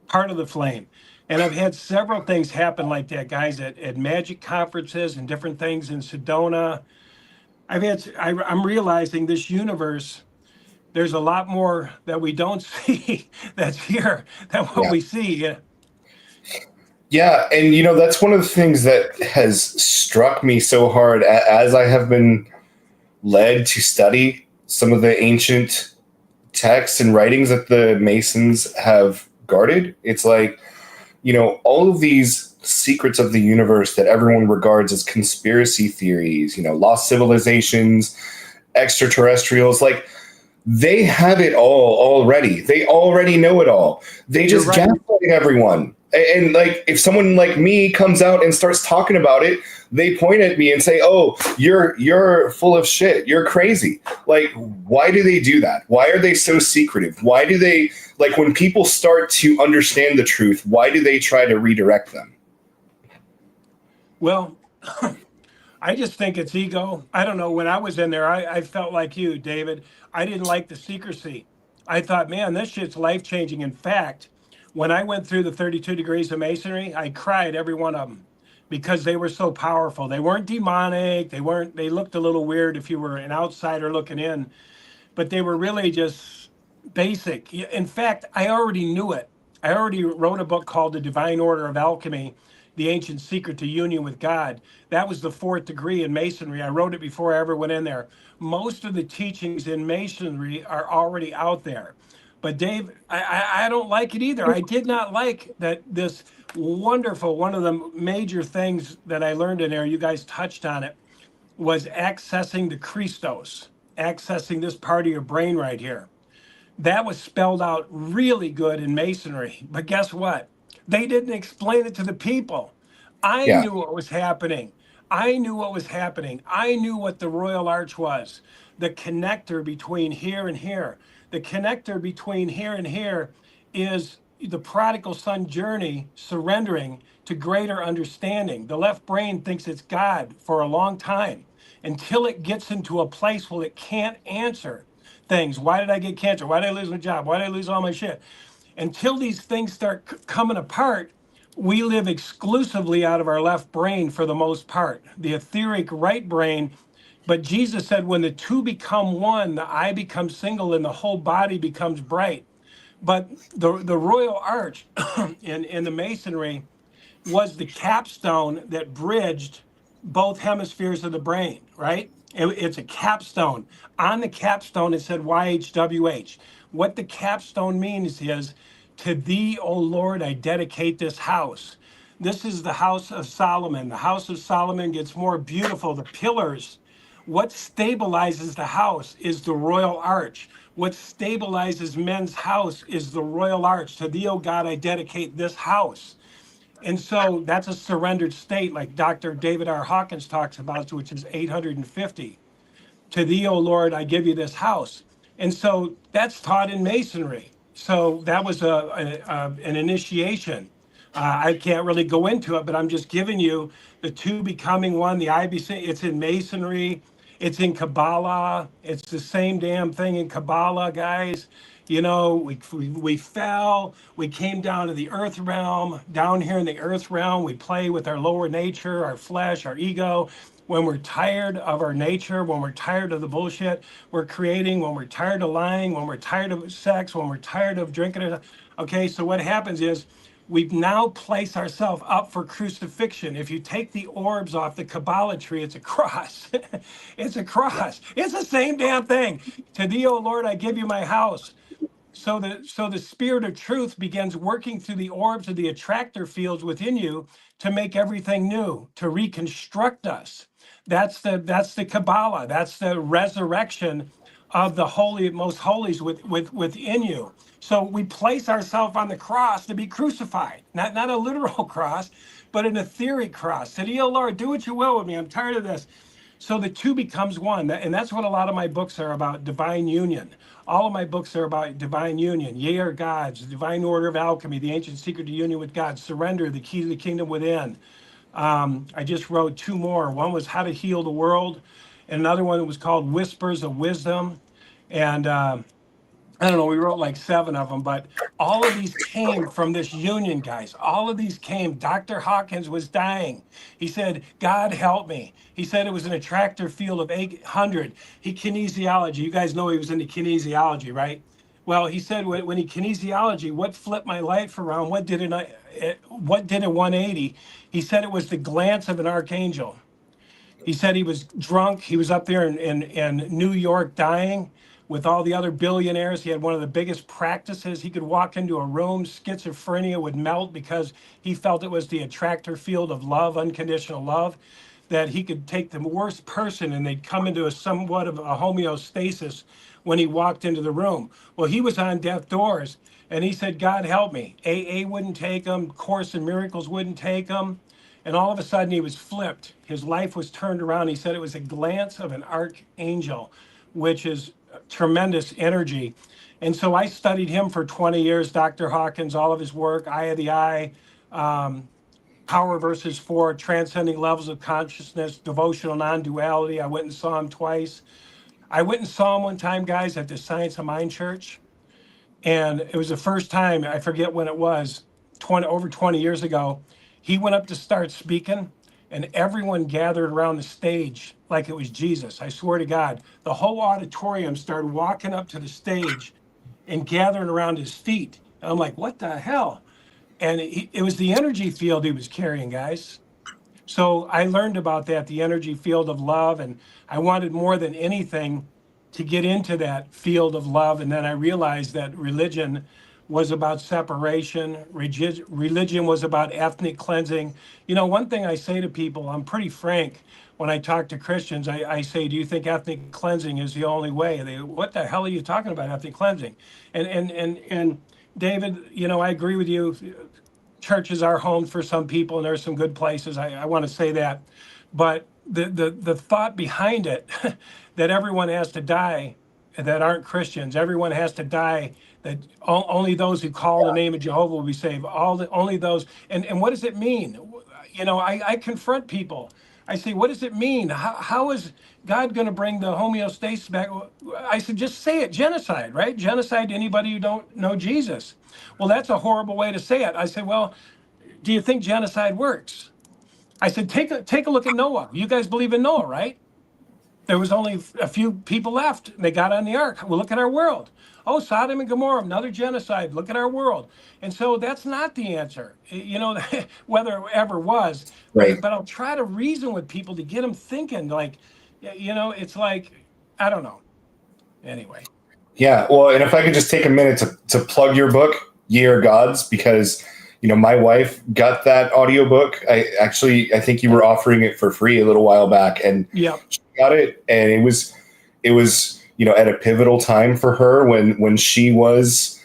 part of the flame. And I've had several things happen like that, guys, at magic conferences and different things in Sedona. I'm realizing this universe, there's a lot more that we don't see that's here than what we see. Yeah, and you know that's one of the things that has struck me so hard as I have been led to study some of the ancient texts and writings that the Masons have guarded. It's like, you know, all of these secrets of the universe that everyone regards as conspiracy theories, you know, lost civilizations, extraterrestrials, like they have it all already. They already know it all. They just You're right. gaslight everyone. And like if someone like me comes out and starts talking about it, they point at me and say, "Oh, you're full of shit. You're crazy." Like, why do they do that? Why are they so secretive? Why do they, like, when people start to understand the truth, why do they try to redirect them? Well, I just think it's ego. I don't know. When I was in there, I felt like you, David. I didn't like the secrecy. I thought, man, this shit's life changing. In fact, when I went through the 32 degrees of masonry, I cried every one of them because they were so powerful. They weren't demonic. They looked a little weird if you were an outsider looking in, but they were really just basic. In fact, I already knew it. I already wrote a book called The Divine Order of Alchemy, The Ancient Secret to Union with God. That was the 4th degree in Masonry. I wrote it before I ever went in there. Most of the teachings in Masonry are already out there. But Dave, I don't like it either. I did not like that this wonderful, one of the major things that I learned in there, you guys touched on it, was accessing the Christos, accessing this part of your brain right here. That was spelled out really good in Masonry. But guess what? They didn't explain it to the people. I Yeah. knew what was happening. I knew what was happening. I knew what the Royal Arch was, the connector between here and here. The connector between here and here is the prodigal son journey, surrendering to greater understanding. The left brain thinks it's God for a long time until it gets into a place where it can't answer things. Why did I get cancer? Why did I lose my job? Why did I lose all my shit? Until these things start coming apart, we live exclusively out of our left brain for the most part, the etheric right brain. But Jesus said, when the two become one, the eye becomes single and the whole body becomes bright. But the Royal Arch in the Masonry, was the capstone that bridged both hemispheres of the brain, right? It's a capstone. On the capstone, it said YHWH. What the capstone means is, to thee, O Lord, I dedicate this house. This is the house of Solomon. The house of Solomon gets more beautiful. The pillars, what stabilizes the house is the royal arch. What stabilizes men's house is the royal arch. To thee, O God, I dedicate this house. And so that's a surrendered state, like Dr. David R. Hawkins talks about, which is 850. To thee, O Lord, I give you this house. And so that's taught in Masonry. So that was an initiation. I can't really go into it, but I'm just giving you the two becoming one, the IBC. It's in Masonry, it's in Kabbalah. It's the same damn thing in Kabbalah, guys. You know, we fell, we came down to the earth realm. Down here in the earth realm, we play with our lower nature, our flesh, our ego. When we're tired of our nature, when we're tired of the bullshit we're creating, when we're tired of lying, when we're tired of sex, when we're tired of drinking. Okay, so what happens is we've now placed ourselves up for crucifixion. If you take the orbs off the Kabbalah tree, it's a cross. It's a cross. It's the same damn thing. To thee, O Lord, I give you my house. So the spirit of truth begins working through the orbs of the attractor fields within you to make everything new, to reconstruct us. That's the Kabbalah. That's the resurrection of the holy, most holies within you. So we place ourselves on the cross to be crucified, not a literal cross, but an etheric cross. Said, "Oh Lord, do what you will with me. I'm tired of this." So the two becomes one, and that's what a lot of my books are about: divine union. All of my books are about divine union. Ye are gods, the divine order of alchemy, the ancient secret to union with God, surrender, the key to the kingdom within. I just wrote two more. One was How to Heal the World, and another one was called Whispers of Wisdom. And I don't know, we wrote like 7 of them, but all of these came from this union, guys. All of these came. Dr. Hawkins was dying. He said, God help me. He said it was an attractor field of 800. Kinesiology. You guys know he was into kinesiology, right? Well, he said when he kinesiology, what flipped my life around? What did a 180? He said it was the glance of an archangel. He said he was drunk. He was up there in New York dying with all the other billionaires. He had one of the biggest practices. He could walk into a room, schizophrenia would melt because he felt it was the attractor field of love, unconditional love, that he could take the worst person and they'd come into a somewhat of a homeostasis when he walked into the room. Well, he was on death doors and he said, God help me. AA wouldn't take him. Course in Miracles wouldn't take him. And all of a sudden he was flipped. His life was turned around. He said it was a glance of an archangel, which is tremendous energy. And so I studied him for 20 years, Dr. Hawkins, all of his work, Eye of the Eye, Power versus 4, Transcending Levels of Consciousness, Devotional Non-Duality. I went and saw him twice. I went and saw him one time, guys, at the Science of Mind Church. And it was the first time, I forget when it was, over 20 years ago. He went up to start speaking, and everyone gathered around the stage like it was Jesus. I swear to God, the whole auditorium started walking up to the stage and gathering around his feet. And I'm like, what the hell? And it was the energy field he was carrying, guys. So I learned about that, the energy field of love, and I wanted more than anything to get into that field of love. And then I realized that religion was about separation. Religion was about ethnic cleansing. You know, one thing I say to people, I'm pretty frank when I talk to Christians. I say, do you think ethnic cleansing is the only way? They, what the hell are you talking about, ethnic cleansing? And David, you know, I agree with you. Churches are homes for some people, and there's some good places. I want to say that. But the thought behind it, that everyone has to die that aren't Christians, everyone has to die, that only those who call the name of Jehovah will be saved, only those. And what does it mean? You know, I confront people. I say, what does it mean? How is God going to bring the homeostasis back? I said, just say it, genocide, right? Genocide to anybody who don't know Jesus. Well, that's a horrible way to say it. I said, well, do you think genocide works? I said, take a look at Noah. You guys believe in Noah, right? there was only a few people left. They got on the ark. Well, look at our world. Oh, Sodom and Gomorrah, another genocide. Look at our world. And so that's not the answer, whether it ever was. Right. But I'll try to reason with people to get them thinking. Like, it's like, I don't know. Anyway. Yeah. Well, and if I could just take a minute to plug your book, Ye Are Gods, because my wife got that audiobook. I think you were offering it for free a little while back, and yeah, she got it, and it was at a pivotal time for her when she was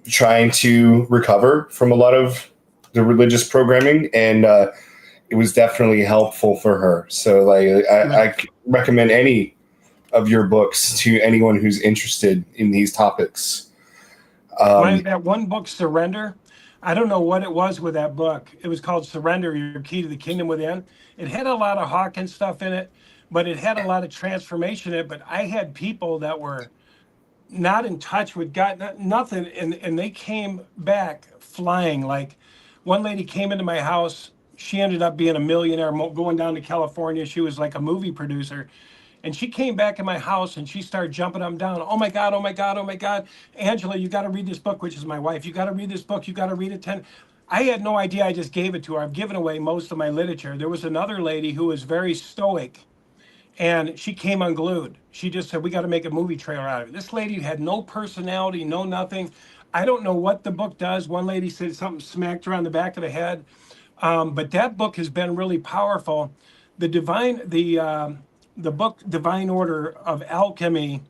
trying to recover from a lot of the religious programming, and it was definitely helpful for her. So I recommend any of your books to anyone who's interested in these topics. That one book, Surrender, I don't know what it was with that book. It was called Surrender, Your Key to the Kingdom Within. It had a lot of Hawkins stuff in it, but it had a lot of transformation in it. But I had people that were not in touch with God, nothing, and they came back flying. Like one lady came into my house. She ended up being a millionaire, going down to California. She was like a movie producer. And she came back in my house and she started jumping up and down. Oh my God, oh my God, oh my God. Angela, you got to read this book, which is my wife. You got to read this book. You got to read it 10. I had no idea. I just gave it to her. I've given away most of my literature. There was another lady who was very stoic and she came unglued. She just said, we got to make a movie trailer out of it. This lady had no personality, no nothing. I don't know what the book does. One lady said something smacked her on the back of the head. But that book has been really powerful. The book Divine Order of Alchemy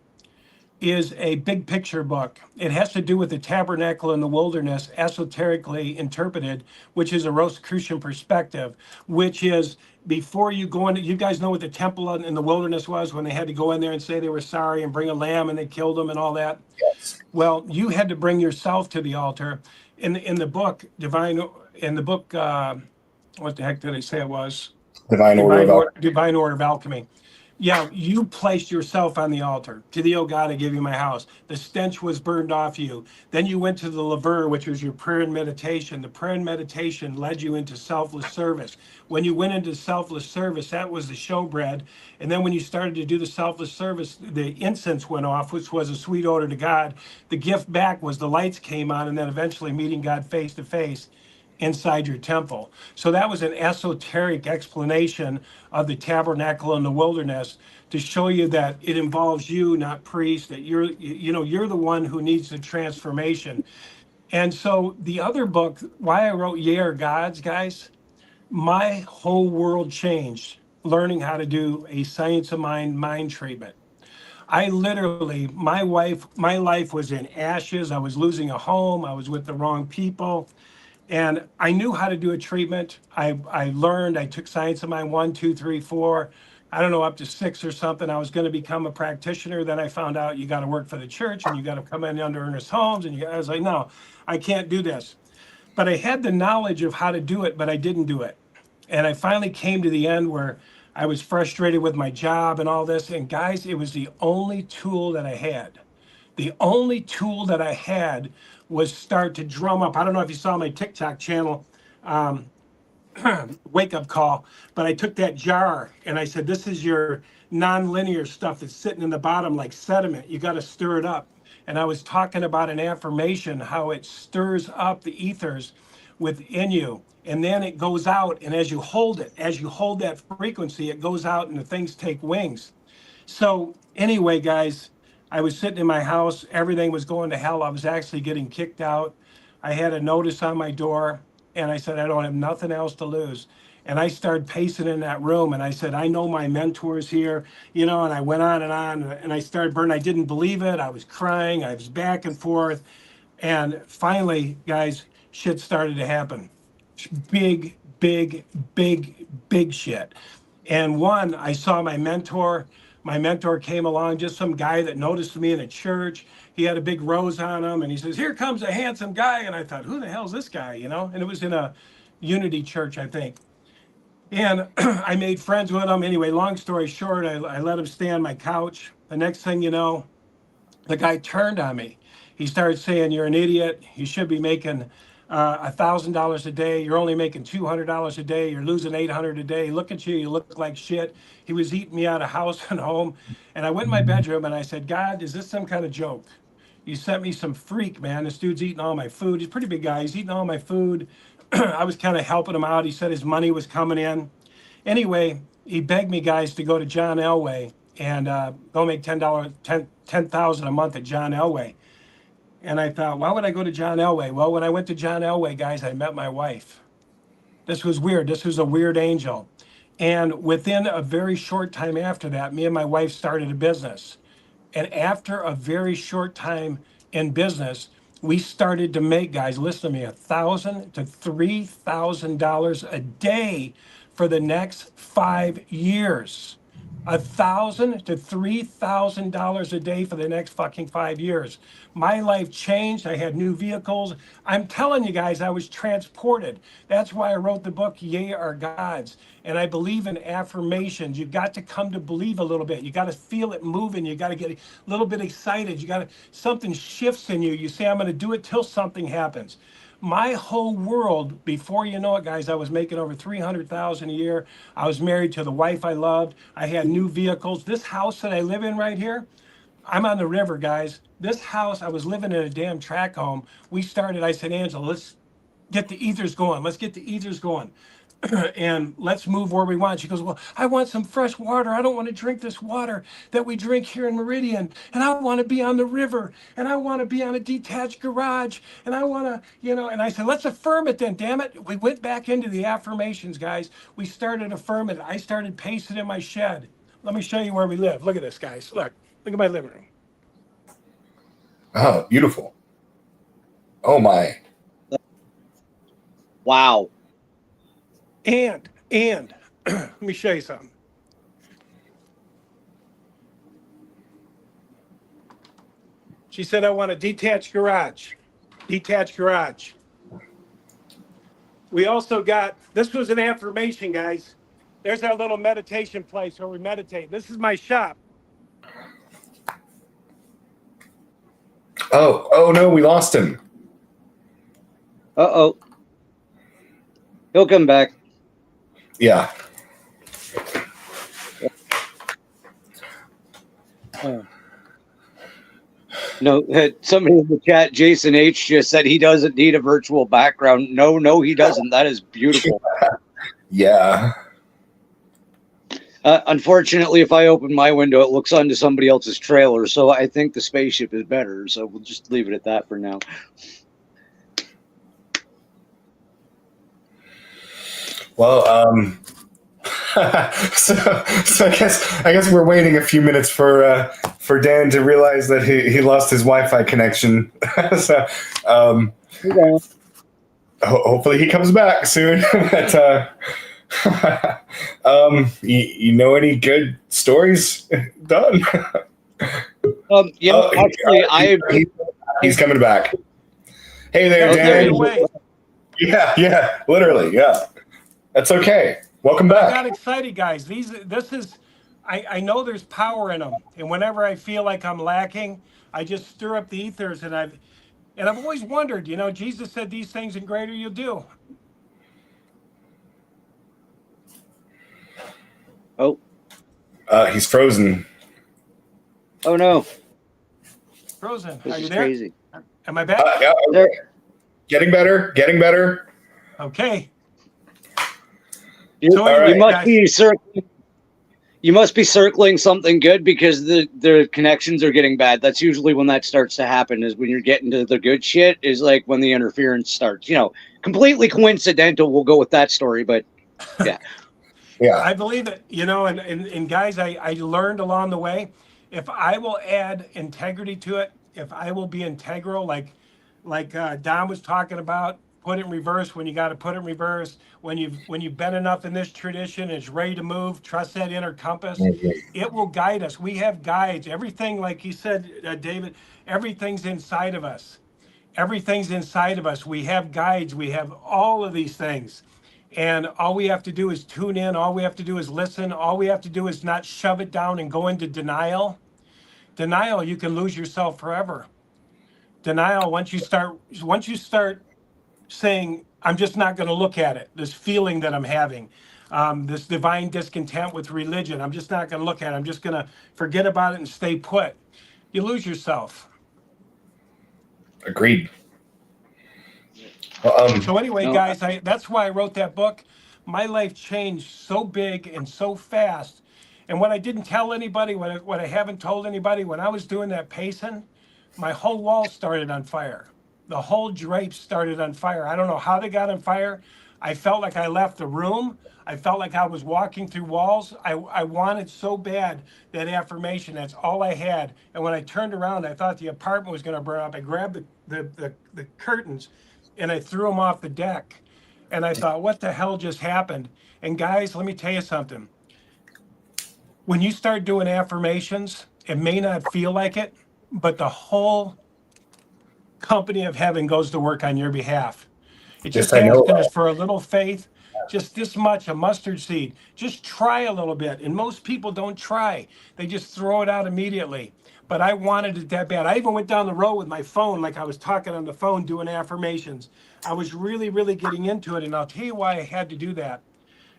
is a big picture book. It has to do with the tabernacle in the wilderness, esoterically interpreted, which is a Rosicrucian perspective, which is before you go into, you guys know what the temple in the wilderness was when they had to go in there and say they were sorry and bring a lamb and they killed them and all that. Yes. Well, you had to bring yourself to the altar. In the book, what the heck did I say it was? Divine Order of Alchemy. Yeah, you placed yourself on the altar. To thee, O God, I give you my house. The stench was burned off you. Then you went to the laver, which was your prayer and meditation. The prayer and meditation led you into selfless service. When you went into selfless service, that was the showbread. And then when you started to do the selfless service, the incense went off, which was a sweet odor to God. The gift back was the lights came on, and then eventually meeting God face to face inside your temple. So that was an esoteric explanation of the tabernacle in the wilderness to show you that it involves you, not priests, that you're the one who needs the transformation. And so the other book, why I wrote Ye Are Gods, guys, my whole world changed learning how to do a science of mind treatment. I literally, my life was in ashes. I was losing a home. I was with the wrong people. And I knew how to do a treatment. I learned, I took Science of Mind 1, 2, 3, 4, I don't know, up to 6 or something. I was going to become a practitioner. Then I found out you got to work for the church and you got to come in under earnest homes. And I was like, no, I can't do this. But I had the knowledge of how to do it, but I didn't do it. And I finally came to the end where I was frustrated with my job and all this. And guys, it was the only tool that I had. The only tool that I had was start to drum up. I don't know if you saw my TikTok channel, wake up call, but I took that jar and I said, this is your non-linear stuff that's sitting in the bottom like sediment. You got to stir it up. And I was talking about an affirmation, how it stirs up the ethers within you. And then it goes out. And as you hold that frequency, it goes out and the things take wings. So anyway, guys, I was sitting in my house. Everything was going to hell. I was actually getting kicked out. I had a notice on my door, and I said, I don't have nothing else to lose. And I started pacing in that room, and I said, I know my mentor's here, and I went on, and I started burning. I didn't believe it. I was crying. I was back and forth. And finally, guys, shit started to happen. Big, big, big, big shit. And one, I saw my mentor. My mentor came along, just some guy that noticed me in a church. He had a big rose on him, and he says, here comes a handsome guy. And I thought, who the hell's this guy, And it was in a Unity church, I think. And I made friends with him. Anyway, long story short, I let him stay on my couch. The next thing you know, the guy turned on me. He started saying, you're an idiot. You should be making $1,000 a day. You're only making $200 a day. You're losing 800 a day. Look at you. You look like shit. He was eating me out of house and home. And I went in my bedroom and I said, God, is this some kind of joke? You sent me some freak, man. This dude's eating all my food. He's a pretty big guy. He's eating all my food. I was kind of helping him out. He said his money was coming in. Anyway, he begged me, guys, to go to John Elway and go make $10,000 a month at John Elway. And I thought, why would I go to John Elway? Well, when I went to John Elway, guys, I met my wife. This was weird. This was a weird angel. And within a very short time after that, me and my wife started a business. And after a very short time in business, we started to make, guys, listen to me, $1,000 to $3,000 a day for the next 5 years. $1,000 to $3,000 a day for the next fucking 5 years. My life changed. I had new vehicles. I'm telling you guys, I was transported. That's why I wrote the book, Ye Are Gods. And I believe in affirmations. You got to come to believe a little bit. You got to feel it moving. You got to get a little bit excited. Something shifts in you. You say, I'm going to do it till something happens. My whole world, before you know it, guys, I was making over $300,000 a year. I was married to the wife I loved. I had new vehicles. This house that I live in right here, I'm on the river, guys. This house, I was living in a damn track home. I said, Angela, let's get the ethers going. Let's get the ethers going. And let's move where we want. She goes, well, I want some fresh water. I don't want to drink this water that we drink here in Meridian. And I want to be on the river. And I want to be on a detached garage. And I want to, and I said, let's affirm it then, damn it. We went back into the affirmations, guys. We started affirming. I started pacing in my shed. Let me show you where we live. Look at this, guys. Look at my living room. Oh, beautiful. Oh, my. Wow. And let me show you something. She said, I want a detached garage. Detached garage. We also got, this was an affirmation, guys. There's our little meditation place where we meditate. This is my shop. Oh no, we lost him. Uh-oh. He'll come back. Yeah. No, somebody in the chat, Jason H, just said he doesn't need a virtual background. No, he doesn't. That is beautiful. Yeah. Unfortunately, if I open my window, it looks onto somebody else's trailer. So I think the spaceship is better. So we'll just leave it at that for now. Well, so I guess we're waiting a few minutes for Dan to realize that he lost his Wi-Fi connection. So hopefully he comes back soon. But you know any good stories done? Actually, he's coming back. Hey there, Dan. Yeah, literally, yeah. That's okay. Welcome back. I got excited, guys. I know there's power in them, and whenever I feel like I'm lacking, I just stir up the ethers, and I've always wondered. Jesus said these things and greater you'll do. Oh, he's frozen. Oh no, frozen. This Are you is there? crazy. Am I back? Yeah. Getting better. Okay. You anyway, must be circling. You must be circling something good because the connections are getting bad. That's usually when that starts to happen. Is when you're getting to the good shit. Is like when the interference starts. Completely coincidental. We'll go with that story, but yeah. Yeah. I believe it. And guys, I learned along the way. If I will add integrity to it, if I will be integral, like Don was talking about. Put it in reverse when you got to put it in reverse. When you've been enough in this tradition, it's ready to move. Trust that inner compass. Mm-hmm. It will guide us. We have guides. Everything, like you said, David, everything's inside of us. Everything's inside of us. We have guides. We have all of these things. And all we have to do is tune in. All we have to do is listen. All we have to do is not shove it down and go into denial. Denial, you can lose yourself forever. Denial, once you start saying, I'm just not going to look at it. This feeling that I'm having, this divine discontent with religion, I'm just not going to look at it. I'm just going to forget about it and stay put. You lose yourself. Agreed. So anyway, No, guys, that's why I wrote that book. My life changed so big and so fast. And what I didn't tell anybody, what I haven't told anybody, when I was doing that pacing, my whole wall started on fire. The whole drape started on fire. I don't know how they got on fire. I felt like I left the room. I felt like I was walking through walls. I wanted so bad that affirmation. That's all I had. And when I turned around, I thought the apartment was going to burn up. I grabbed the curtains and I threw them off the deck. And I thought, what the hell just happened? And guys, let me tell you something. When you start doing affirmations, it may not feel like it, but the whole company of heaven goes to work on your behalf. It's Yes, just I know. asking us for a little faith, just this much, a mustard seed. Just try a little bit. And most people don't try. They just throw it out immediately. But I wanted it that bad. I even went down the road with my phone, like I was talking on the phone, doing affirmations. I was really, really getting into it. And I'll tell you why I had to do that.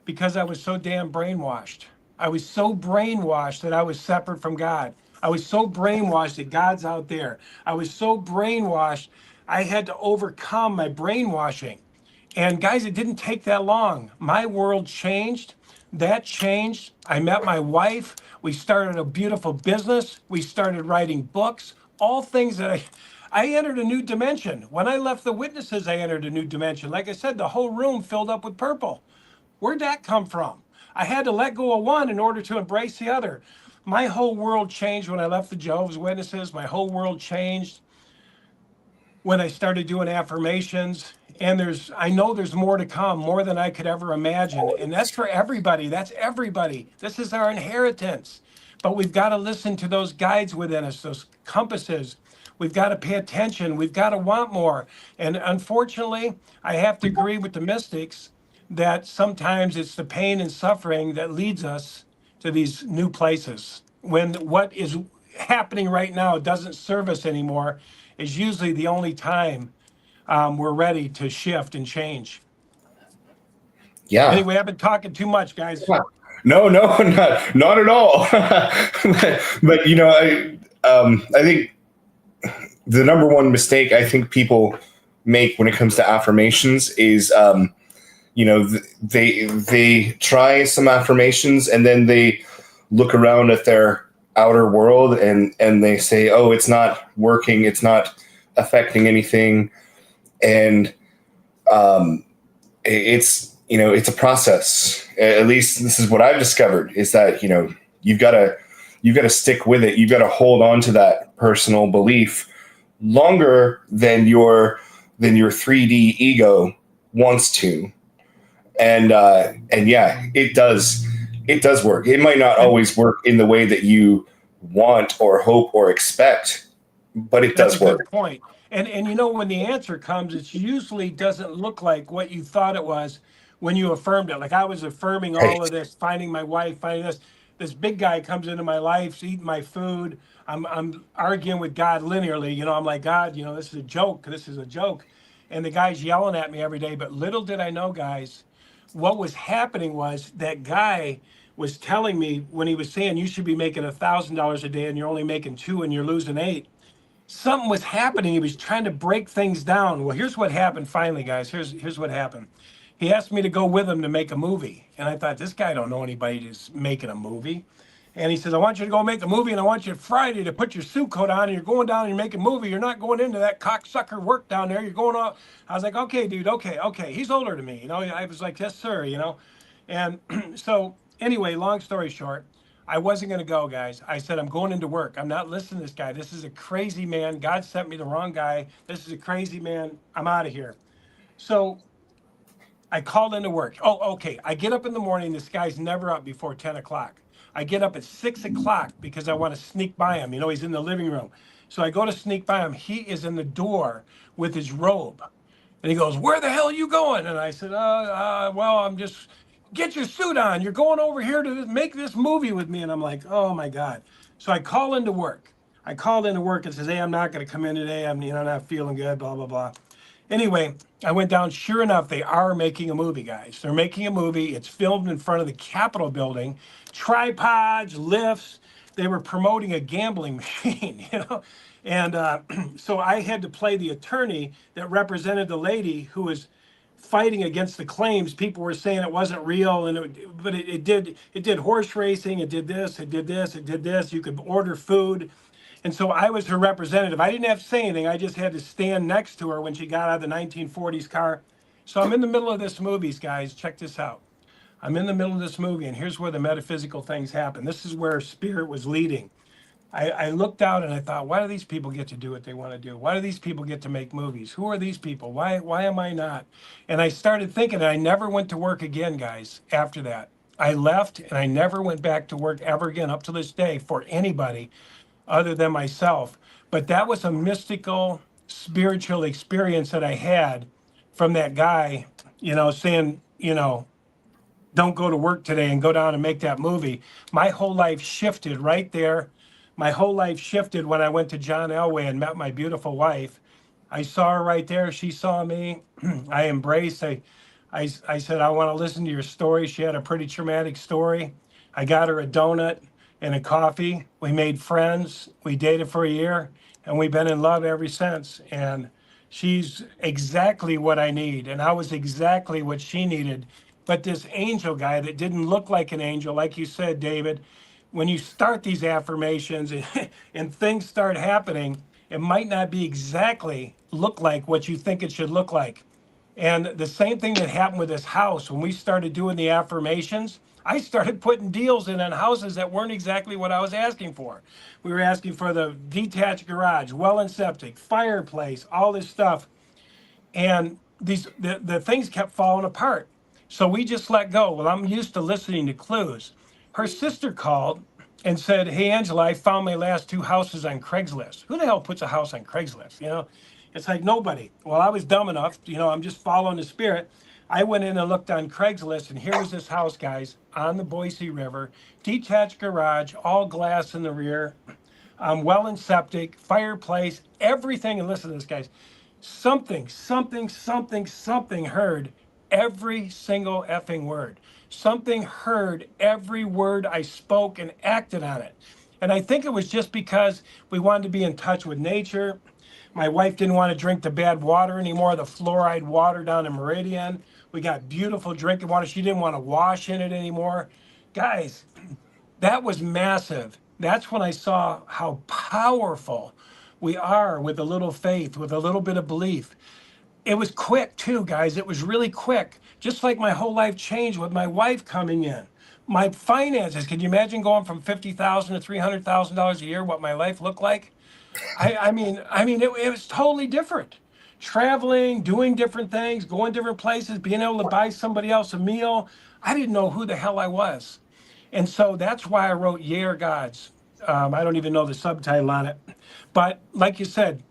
Because I was so damn brainwashed. I was so brainwashed that I was separate from God. I was so brainwashed that God's out there. I was so brainwashed, I had to overcome my brainwashing. And guys, it didn't take that long. My world changed. That changed. I met my wife. We started a beautiful business. We started writing books, all things that I entered a new dimension. When I left the witnesses, I entered a new dimension. Like I said, the whole room filled up with purple. Where'd that come from? I had to let go of one in order to embrace the other. My whole world changed when I left the Jehovah's Witnesses. My whole world changed when I started doing affirmations. And I know there's more to come, more than I could ever imagine. And that's for everybody. That's everybody. This is our inheritance. But we've got to listen to those guides within us, those compasses. We've got to pay attention. We've got to want more. And unfortunately, I have to agree with the mystics that sometimes it's the pain and suffering that leads us to these new places. When what is happening right now doesn't serve us anymore, is usually the only time we're ready to shift and change. Yeah. Anyway, I've been talking too much, guys. No, not at all. But I think the number one mistake I think people make when it comes to affirmations is, they try some affirmations and then they look around at their outer world and they say, oh, it's not working, it's not affecting anything, and it's a process. At least this is what I've discovered, is that you've got to stick with it. You've got to hold on to that personal belief longer than your 3D ego wants to. And yeah, it does work. It might not always work in the way that you want or hope or expect, but it does work. That's a good point. And when the answer comes, it usually doesn't look like what you thought it was when you affirmed it. Like I was affirming all of this, finding my wife, finding this. This big guy comes into my life, eating my food. I'm arguing with God linearly. I'm like, God, this is a joke. This is a joke. And the guy's yelling at me every day. But little did I know, guys, what was happening was that guy was telling me, when he was saying you should be making $1,000 a day and you're only making $2 and you're losing $8. Something was happening. He was trying to break things down. Well, here's what happened finally, guys. Here's what happened. He asked me to go with him to make a movie. And I thought, this guy don't know anybody who's making a movie. And he says, I want you to go make a movie, and I want you Friday to put your suit coat on, and you're going down and you're making a movie. You're not going into that cocksucker work down there. You're going off. I was like, okay, dude, okay. He's older than me. I was like, yes, sir, And so anyway, long story short, I wasn't going to go, guys. I said, I'm going into work. I'm not listening to this guy. This is a crazy man. God sent me the wrong guy. This is a crazy man. I'm out of here. So I called into work. Oh, okay. I get up in the morning. This guy's never up before 10 o'clock. I get up at 6 o'clock because I want to sneak by him. He's in the living room. So I go to sneak by him. He is in the door with his robe. And he goes, where the hell are you going? And I said, well, I'm just, get your suit on. You're going over here to make this movie with me. And I'm like, oh my God. So I call into work. I called into work and says, hey, I'm not going to come in today. I'm not feeling good, blah, blah, blah. Anyway, I went down. Sure enough, they are making a movie, guys. They're making a movie. It's filmed in front of the Capitol building, tripods, lifts. They were promoting a gambling machine, you know. And so I had to play the attorney that represented the lady who was fighting against the claims. People were saying it wasn't real, and but it did horse racing. It did this. It did this. It did this. You could order food. And so I was her representative. I didn't have to say anything. I just had to stand next to her when she got out of the 1940s car. So I'm in the middle of this movie, guys. Check this out. I'm in the middle of this movie, and here's where the metaphysical things happen. This is where spirit was leading. I looked out and I thought, why do these people get to do what they want to do? Why do these people get to make movies? Who are these people? Why am I not? And I started thinking, and I never went to work again, guys, after that. I left and I never went back to work ever again up to this day for anybody other than myself. But that was a mystical, spiritual experience that I had from that guy, saying, don't go to work today and go down and make that movie. My whole life shifted right there. My whole life shifted when I went to John Elway and met my beautiful wife. I saw her right there. She saw me. I embraced. I said, I want to listen to your story. She had a pretty traumatic story. I got her a donut and a coffee. We made friends. We dated for a year, and we've been in love ever since. And she's exactly what I need, and I was exactly what she needed. But this angel guy that didn't look like an angel, like you said, David, when you start these affirmations and things start happening, it might not be exactly look like what you think it should look like. And the same thing that happened with this house, when we started doing the affirmations, I started putting deals in on houses that weren't exactly what I was asking for. We were asking for the detached garage, well and septic, fireplace, all this stuff. And the things kept falling apart. So we just let go. Well, I'm used to listening to clues. Her sister called and said, "Hey, Angela, I found my last two houses on Craigslist." Who the hell puts a house on Craigslist? It's like nobody. Well, I was dumb enough, I'm just following the spirit. I went in and looked on Craigslist, and here was this house, guys, on the Boise River, detached garage, all glass in the rear, well and septic, fireplace, everything. And listen to this, guys. Something heard every single effing word. Something heard every word I spoke and acted on it. And I think it was just because we wanted to be in touch with nature. My wife didn't want to drink the bad water anymore, the fluoride water down in Meridian. We got beautiful drinking water. She didn't want to wash in it anymore. Guys, that was massive. That's when I saw how powerful we are with a little faith, with a little bit of belief. It was quick too, guys. It was really quick. Just like my whole life changed with my wife coming in. My finances, can you imagine going from $50,000 to $300,000 a year, what my life looked like? It was totally different. Traveling, doing different things, going different places, being able to buy somebody else a meal. I didn't know who the hell I was. And so that's why I wrote Ye Are Gods. I don't even know the subtitle on it. But like you said,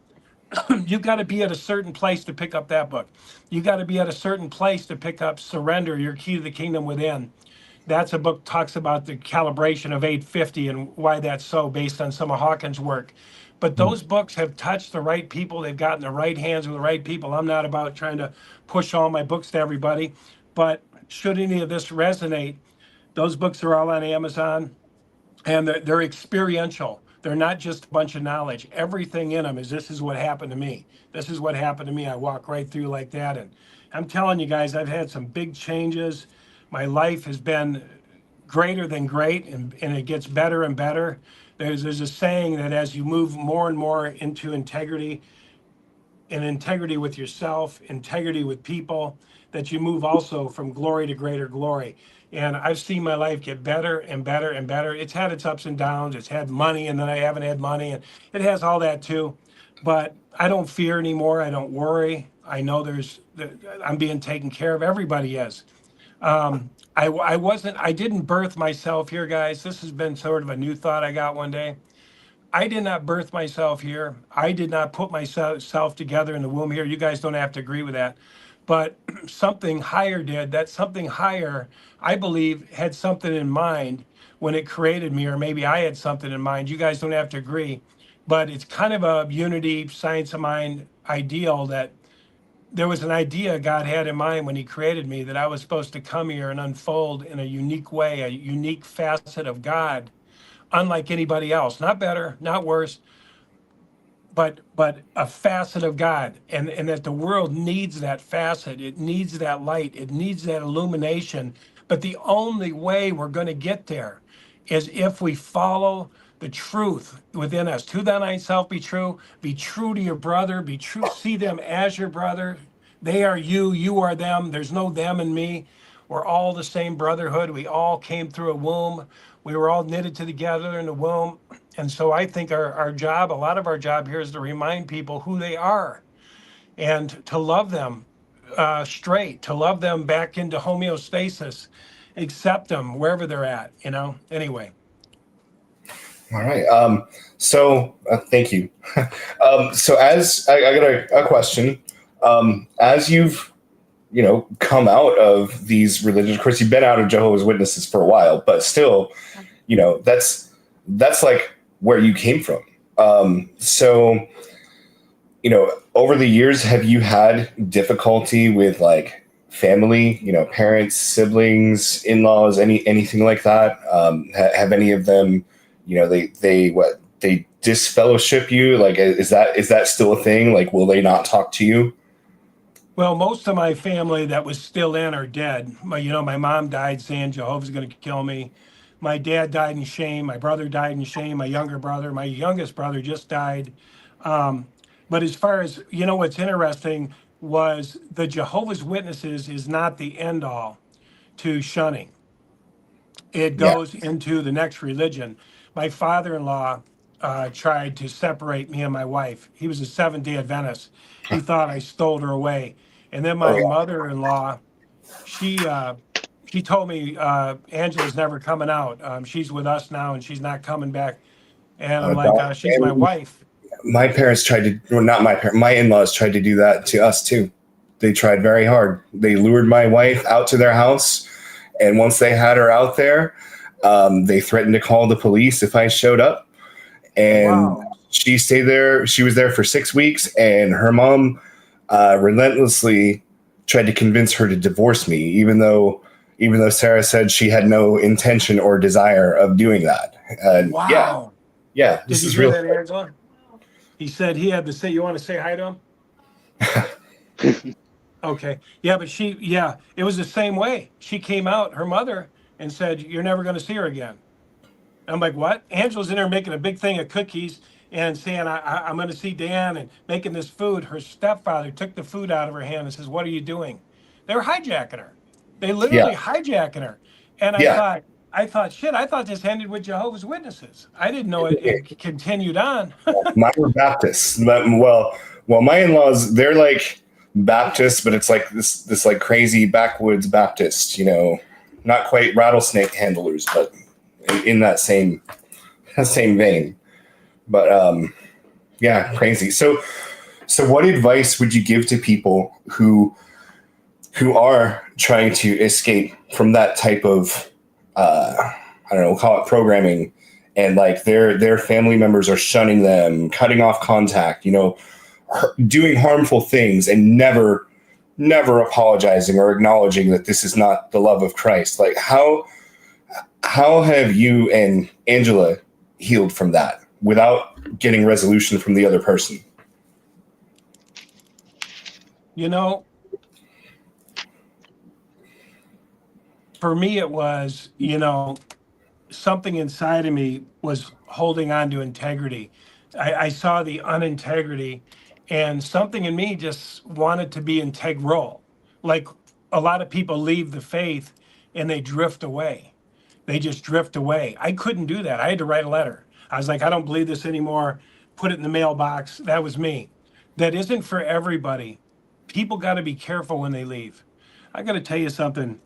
you got to be at a certain place to pick up that book. You got to be at a certain place to pick up Surrender, Your Key to the Kingdom Within. That's a book talks about the calibration of 850 and why that's so based on some of Hawkins' work. But those books have touched the right people. They've gotten the right hands with the right people. I'm not about trying to push all my books to everybody. But should any of this resonate, those books are all on Amazon, and they're experiential. They're not just a bunch of knowledge. Everything in them is, this is what happened to me. This is what happened to me. I walk right through like that. And I'm telling you guys, I've had some big changes. My life has been greater than great, and it gets better and better. There's a saying that as you move more and more into integrity, and integrity with yourself, integrity with people, that you move also from glory to greater glory. And I've seen my life get better and better and better. It's had its ups and downs. It's had money, and then I haven't had money, and it has all that too. But I don't fear anymore. I don't worry. I know I'm being taken care of. Everybody is. I didn't birth myself here, guys. This has been sort of a new thought I got one day. I did not birth myself here. I did not put myself together in the womb here. You guys don't have to agree with that. But something higher did. That something higher, I believe, had something in mind when it created me, or maybe I had something in mind. You guys don't have to agree. But it's kind of a unity, science of mind ideal that there was an idea God had in mind when he created me that I was supposed to come here and unfold in a unique way, a unique facet of God, unlike anybody else. Not better, not worse, but a facet of God, and that the world needs that facet. It needs that light. It needs that illumination. But the only way we're going to get there is if we follow the truth within us. To thine own self be true. Be true to your brother. Be true. See them as your brother. They are you. You are them. There's no them and me. We're all the same brotherhood. We all came through a womb. We were all knitted together in the womb. And so I think our job, a lot of our job here is to remind people who they are and to love them straight, to love them back into homeostasis, accept them wherever they're at, Anyway. All right. Thank you. So as I got a question, as you've, come out of these religions, of course, you've been out of Jehovah's Witnesses for a while, but still, that's like where you came from. Over the years, have you had difficulty with like family, parents, siblings, in-laws, anything like that? Have any of them, they disfellowship you? Like, is that still a thing? Like, will they not talk to you? Well, most of my family that was still in are dead. My mom died saying Jehovah's going to kill me. My dad died in shame. My brother died in shame. My youngest brother just died. But as far as, what's interesting was the Jehovah's Witnesses is not the end all to shunning. It Yeah. goes into the next religion. My father-in-law tried to separate me and my wife. He was a Seventh-day Adventist. He thought I stole her away. And then my Oh, yeah. mother-in-law, she told me Angela's never coming out. She's with us now, and she's not coming back. And I'm like, she's my wife. My parents tried to, well, not my parents, my in-laws tried to do that to us too. They tried very hard. They lured my wife out to their house. And once they had her out there, they threatened to call the police if I showed up. And Wow. she stayed there. She was there for 6 weeks, and her mom relentlessly tried to convince her to divorce me, even though Sarah said she had no intention or desire of doing that. And Wow. yeah, Did this you is hear real. that, Angela? He said he had to say, you want to say hi to him? Okay. Yeah, but it was the same way. She came out, her mother, and said, you're never going to see her again. I'm like, what? Angela's in there making a big thing of cookies and saying, I'm going to see Dan and making this food. Her stepfather took the food out of her hand and says, what are you doing? They were hijacking her. They literally Yeah, hijacking her. And yeah. I thought, shit, I thought this ended with Jehovah's Witnesses. I didn't know it continued on. Mine were Baptists. Well, my in-laws, they're like Baptists, but it's like this like crazy backwoods Baptist, not quite rattlesnake handlers, but in that same vein. But yeah, crazy. So what advice would you give to people who are trying to escape from that type of I don't know, call it programming, and like their family members are shunning them, cutting off contact, doing harmful things, and never apologizing or acknowledging that this is not the love of Christ? Like how have you and Angela healed from that without getting resolution from the other person? For me, it was, something inside of me was holding on to integrity. I saw the unintegrity, and something in me just wanted to be integral. Like a lot of people leave the faith and they drift away. They just drift away. I couldn't do that. I had to write a letter. I was like, I don't believe this anymore. Put it in the mailbox. That was me. That isn't for everybody. People got to be careful when they leave. I got to tell you something.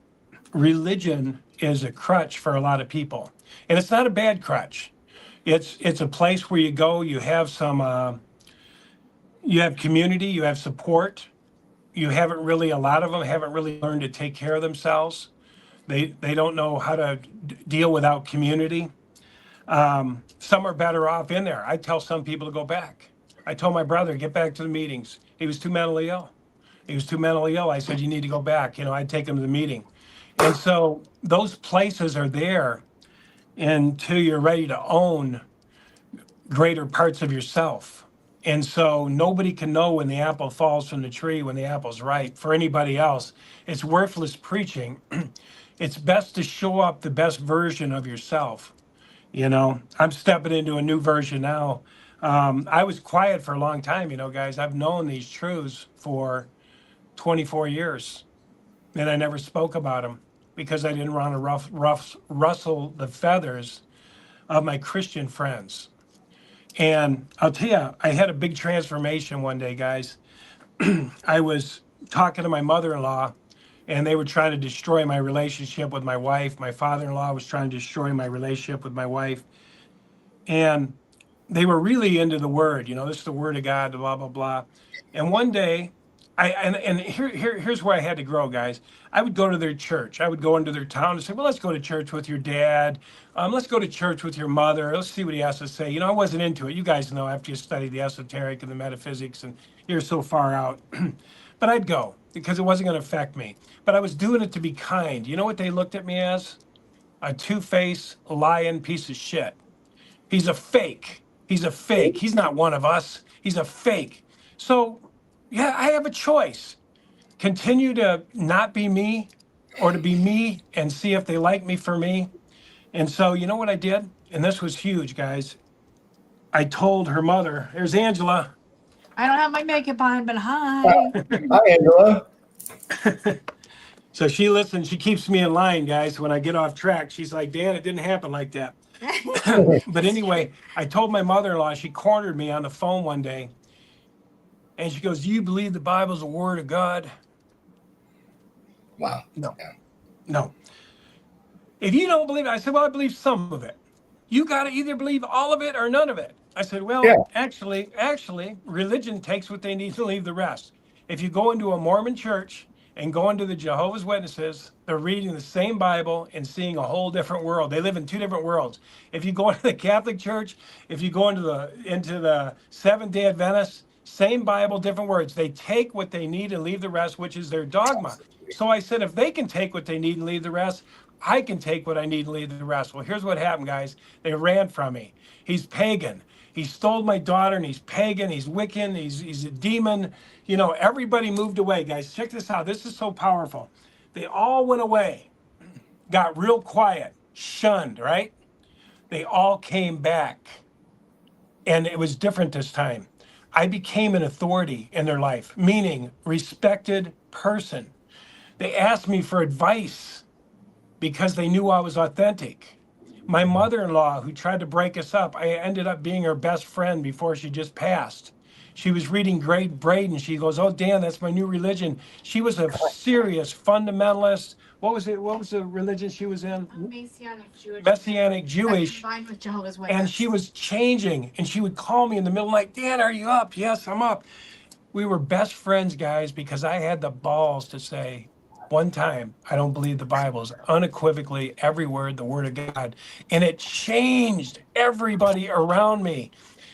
Religion is a crutch for a lot of people, and it's not a bad crutch. It's a place where you go, you have you have community, you have support. A lot of them haven't really learned to take care of themselves. They don't know how to deal without community. Some are better off in there. I tell some people to go back. I told my brother, get back to the meetings. He was too mentally ill. He was too mentally ill. I said, you need to go back. I'd take him to the meeting. And so those places are there until you're ready to own greater parts of yourself. And so nobody can know when the apple falls from the tree, when the apple's ripe. For anybody else, it's worthless preaching. It's best to show up the best version of yourself. I'm stepping into a new version now. I was quiet for a long time, guys. I've known these truths for 24 years, and I never spoke about them because I didn't want to rustle the feathers of my Christian friends. And I'll tell you, I had a big transformation one day, guys. I was talking to my mother-in-law, and they were trying to destroy my relationship with my wife. My father-in-law was trying to destroy my relationship with my wife. And they were really into the word, this is the word of God, blah, blah, blah. And one day, here's where I had to grow, guys. I would go to their church. I would go into their town and say, well, let's go to church with your dad. Let's go to church with your mother. Let's see what he has to say. I wasn't into it. You guys know after you study the esoteric and the metaphysics and you're so far out. But I'd go because it wasn't going to affect me. But I was doing it to be kind. You know what they looked at me as? A two-faced, lying piece of shit. He's a fake. He's a fake. He's not one of us. He's a fake. So, yeah, I have a choice. Continue to not be me or to be me and see if they like me for me. And so, you know what I did? And this was huge, guys. I told her mother, there's Angela. I don't have my makeup on, but hi. Hi, Angela. So she listens. She keeps me in line, guys. When I get off track, she's like, Dan, it didn't happen like that. But anyway, I told my mother-in-law, she cornered me on the phone one day. And she goes, do you believe the Bible's a word of God? Wow. No. Yeah. No. If you don't believe it, I said, well, I believe some of it. You got to either believe all of it or none of it. I said, well, Yeah. actually, religion takes what they need to leave the rest. If you go into a Mormon church and go into the Jehovah's Witnesses, they're reading the same Bible and seeing a whole different world. They live in two different worlds. If you go into the Catholic Church, if you go into the Seventh-day Adventists, same Bible, different words. They take what they need and leave the rest, which is their dogma. So I said, if they can take what they need and leave the rest, I can take what I need and leave the rest. Well, here's what happened, guys. They ran from me. He's pagan. He stole my daughter, and he's pagan. He's Wiccan. He's a demon. Everybody moved away, guys. Check this out. This is so powerful. They all went away, got real quiet, shunned, right? They all came back, and it was different this time. I became an authority in their life, meaning respected person. They asked me for advice because they knew I was authentic. My mother-in-law, who tried to break us up, I ended up being her best friend before she just passed. She was reading Great Braden. She goes, oh, Dan, that's my new religion. She was a serious fundamentalist. What was it? What was the religion she was in? Messianic Jewish. Messianic Jewish. Combined with Jehovah's Witness. And she was changing. And she would call me in the middle of the night, Dan, are you up? Yes, I'm up. We were best friends, guys, because I had the balls to say, one time, I don't believe the Bible is unequivocally every word, the word of God. And it changed everybody around me.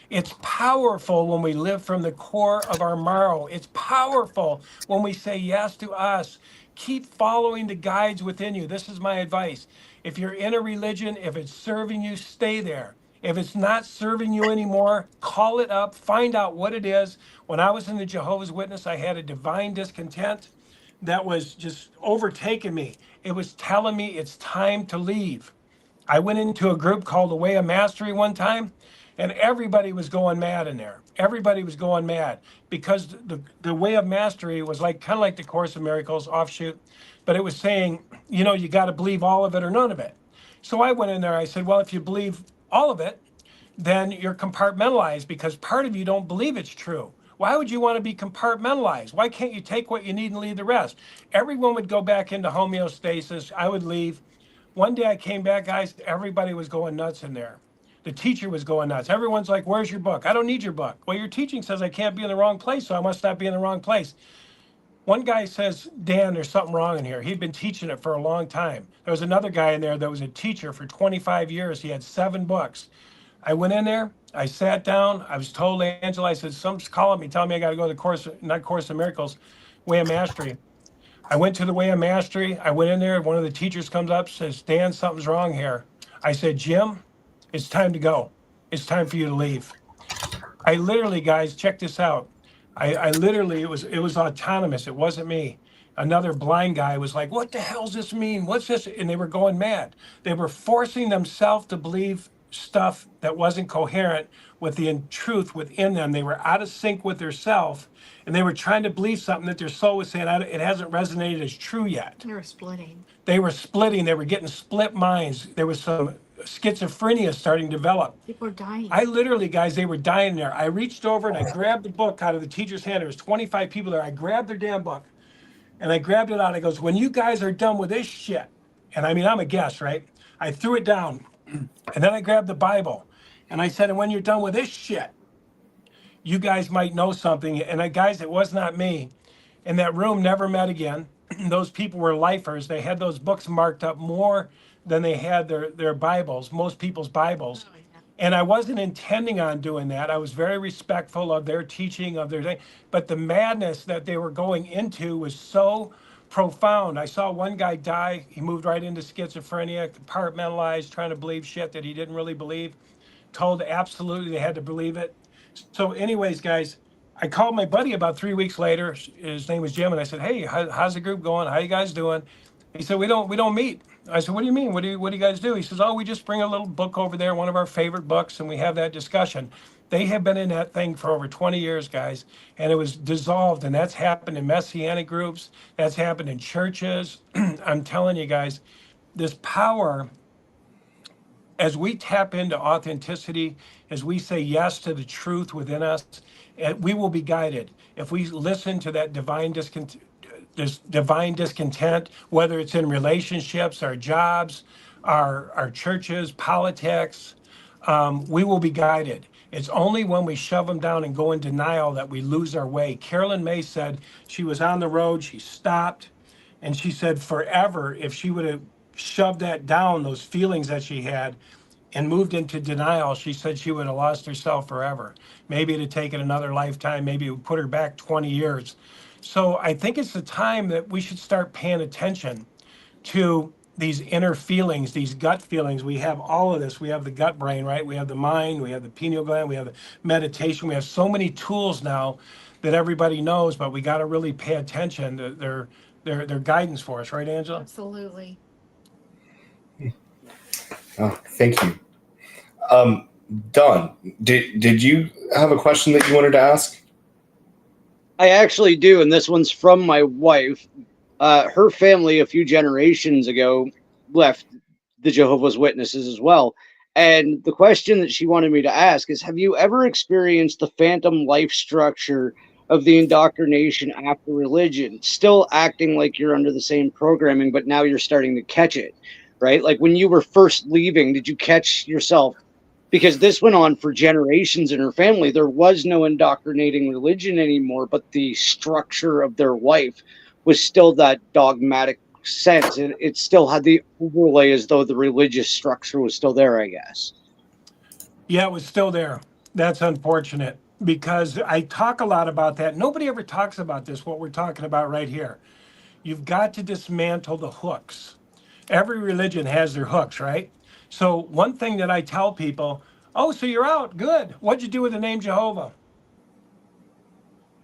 It's powerful when we live from the core of our marrow. It's powerful when we say yes to us. Keep following the guides within you. This is my advice. If you're in a religion, if it's serving you, stay there. If it's not serving you anymore, call it up, find out what it is. When I was in the Jehovah's Witness, I had a divine discontent that was just overtaking me. It was telling me it's time to leave. I went into a group called the Way of Mastery one time, and everybody was going mad in there. Everybody was going mad because the Way of Mastery was like kind of like the Course of Miracles offshoot, but it was saying, you got to believe all of it or none of it. So I went in there, I said, well, if you believe all of it, then you're compartmentalized because part of you don't believe it's true. Why would you want to be compartmentalized? Why can't you take what you need and leave the rest? Everyone would go back into homeostasis. I would leave. One day I came back, guys, everybody was going nuts in there. The teacher was going nuts. Everyone's like, where's your book? I don't need your book. Well, your teaching says I can't be in the wrong place, so I must not be in the wrong place. One guy says, Dan, there's something wrong in here. He'd been teaching it for a long time. There was another guy in there that was a teacher for 25 years. He had 7 books. I went in there, I sat down, I was told, Angela, I said, someone's calling me, telling me I got to go to the Course of Miracles. Way of Mastery. I went to the Way of Mastery. I went in there. One of the teachers comes up, says, Dan, something's wrong here. I said, Jim, it's time to go. It's time for you to leave. I literally, guys, check this out. I literally, it was autonomous. It wasn't me. Another blind guy was like, what the hell's this mean? What's this? And they were going mad. They were forcing themselves to believe stuff that wasn't coherent with the truth within them. They were out of sync with their self, and they were trying to believe something that their soul was saying, it hasn't resonated as true yet. They were splitting. They were splitting. They were getting split minds. There was some schizophrenia starting to develop. People were dying. I literally, guys, they were dying there. I reached over and I grabbed the book out of the teacher's hand. There was 25 people there. I grabbed their damn book and I grabbed it out. I goes, when you guys are done with this shit, and I mean, I'm a guest, right? I threw it down and then I grabbed the Bible and I said, and when you're done with this shit, you guys might know something. And guys, it was not me. And that room never met again. Those people were lifers. They had those books marked up more than they had their Bibles, most people's Bibles. Oh, yeah. And I wasn't intending on doing that. I was very respectful of their teaching, of their thing. But the madness that they were going into was so profound. I saw one guy die. He moved right into schizophrenia, compartmentalized, trying to believe shit that he didn't really believe. Told absolutely they had to believe it. So anyways, guys, I called my buddy about 3 weeks later. His name was Jim, and I said, "Hey, how's the group going? How you guys doing?" He said, "We don't meet." I said, "What do you mean? What do you guys do?" He says, "Oh, we just bring a little book over there, one of our favorite books, and we have that discussion." They have been in that thing for over 20 years, guys, and it was dissolved, and that's happened in Messianic groups. That's happened in churches. I'm telling you guys, this power, as we tap into authenticity, as we say yes to the truth within us, we will be guided. If we listen to that divine discontent, whether it's in relationships, our jobs, our churches, politics, we will be guided. It's only when we shove them down and go in denial that we lose our way. Carolyn May said she was on the road, she stopped, and she said forever, if she would have shoved that down, those feelings that she had, and moved into denial, she said she would have lost herself forever. Maybe it had taken another lifetime, maybe it would put her back 20 years. So I think it's the time that we should start paying attention to these inner feelings, these gut feelings. We have all of this. We have the gut brain, right? We have the mind, we have the pineal gland, we have the meditation. We have so many tools now that everybody knows, but we got to really pay attention to their guidance for us, right, Angela? Absolutely. Oh, thank you. Don, did you have a question that you wanted to ask? I actually do, and this one's from my wife. Her family a few generations ago left the Jehovah's Witnesses as well. And the question that she wanted me to ask is, have you ever experienced the phantom life structure of the indoctrination after religion, still acting like you're under the same programming, but now you're starting to catch it, right? Like when you were first leaving, did you catch yourself? Because this went on for generations in her family. There was no indoctrinating religion anymore, but the structure of their life was still that dogmatic sense. And it still had the overlay as though the religious structure was still there, I guess. Yeah, it was still there. That's unfortunate because I talk a lot about that. Nobody ever talks about this, what we're talking about right here. You've got to dismantle the hooks. Every religion has their hooks, right? So one thing that I tell people, oh, so you're out, good. What'd you do with the name Jehovah?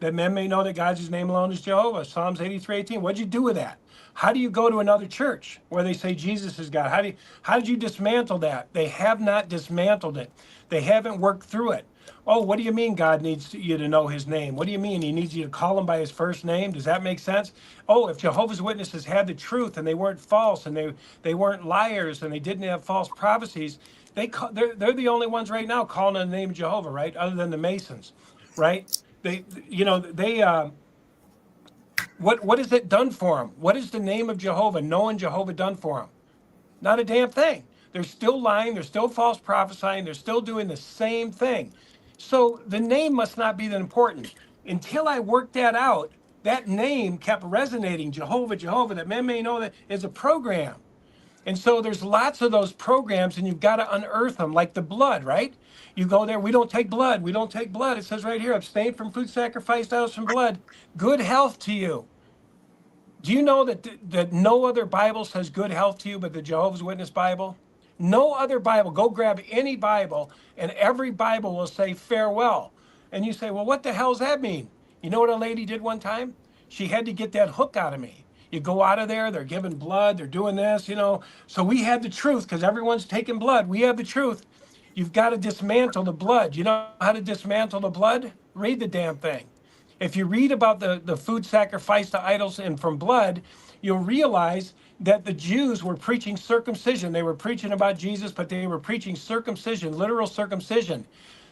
That men may know that God's name alone is Jehovah. Psalms 83:18. What'd you do with that? How do you go to another church where they say Jesus is God? How did you dismantle that? They have not dismantled it. They haven't worked through it. Oh, what do you mean God needs you to know his name? What do you mean he needs you to call him by his first name? Does that make sense? Oh, if Jehovah's Witnesses had the truth and they weren't false and they weren't liars and they didn't have false prophecies, they're the only ones right now calling on the name of Jehovah, right? Other than the Masons, right? What has it done for them? What is the name of Jehovah, knowing Jehovah, done for them? Not a damn thing. They're still lying. They're still false prophesying. They're still doing the same thing. So the name must not be that important. Until I worked that out, that name kept resonating, Jehovah, Jehovah, that men may know that is a program. And so there's lots of those programs, and you've got to unearth them, like the blood, right? You go there, we don't take blood. We don't take blood. It says right here, abstain from food sacrificed out of some blood. Good health to you. Do you know that no other Bible says good health to you but the Jehovah's Witness Bible? No other Bible. Go grab any Bible, and every Bible will say farewell. And you say, well, what the hell does that mean? You know what a lady did one time? She had to get that hook out of me. You go out of there, they're giving blood, they're doing this, you know. So we had the truth because everyone's taking blood. We have the truth. You've got to dismantle the blood. You know how to dismantle the blood? Read the damn thing. If you read about the food sacrificed to idols and from blood, you'll realize that the Jews were preaching circumcision. They were preaching about Jesus, but they were preaching circumcision, literal circumcision.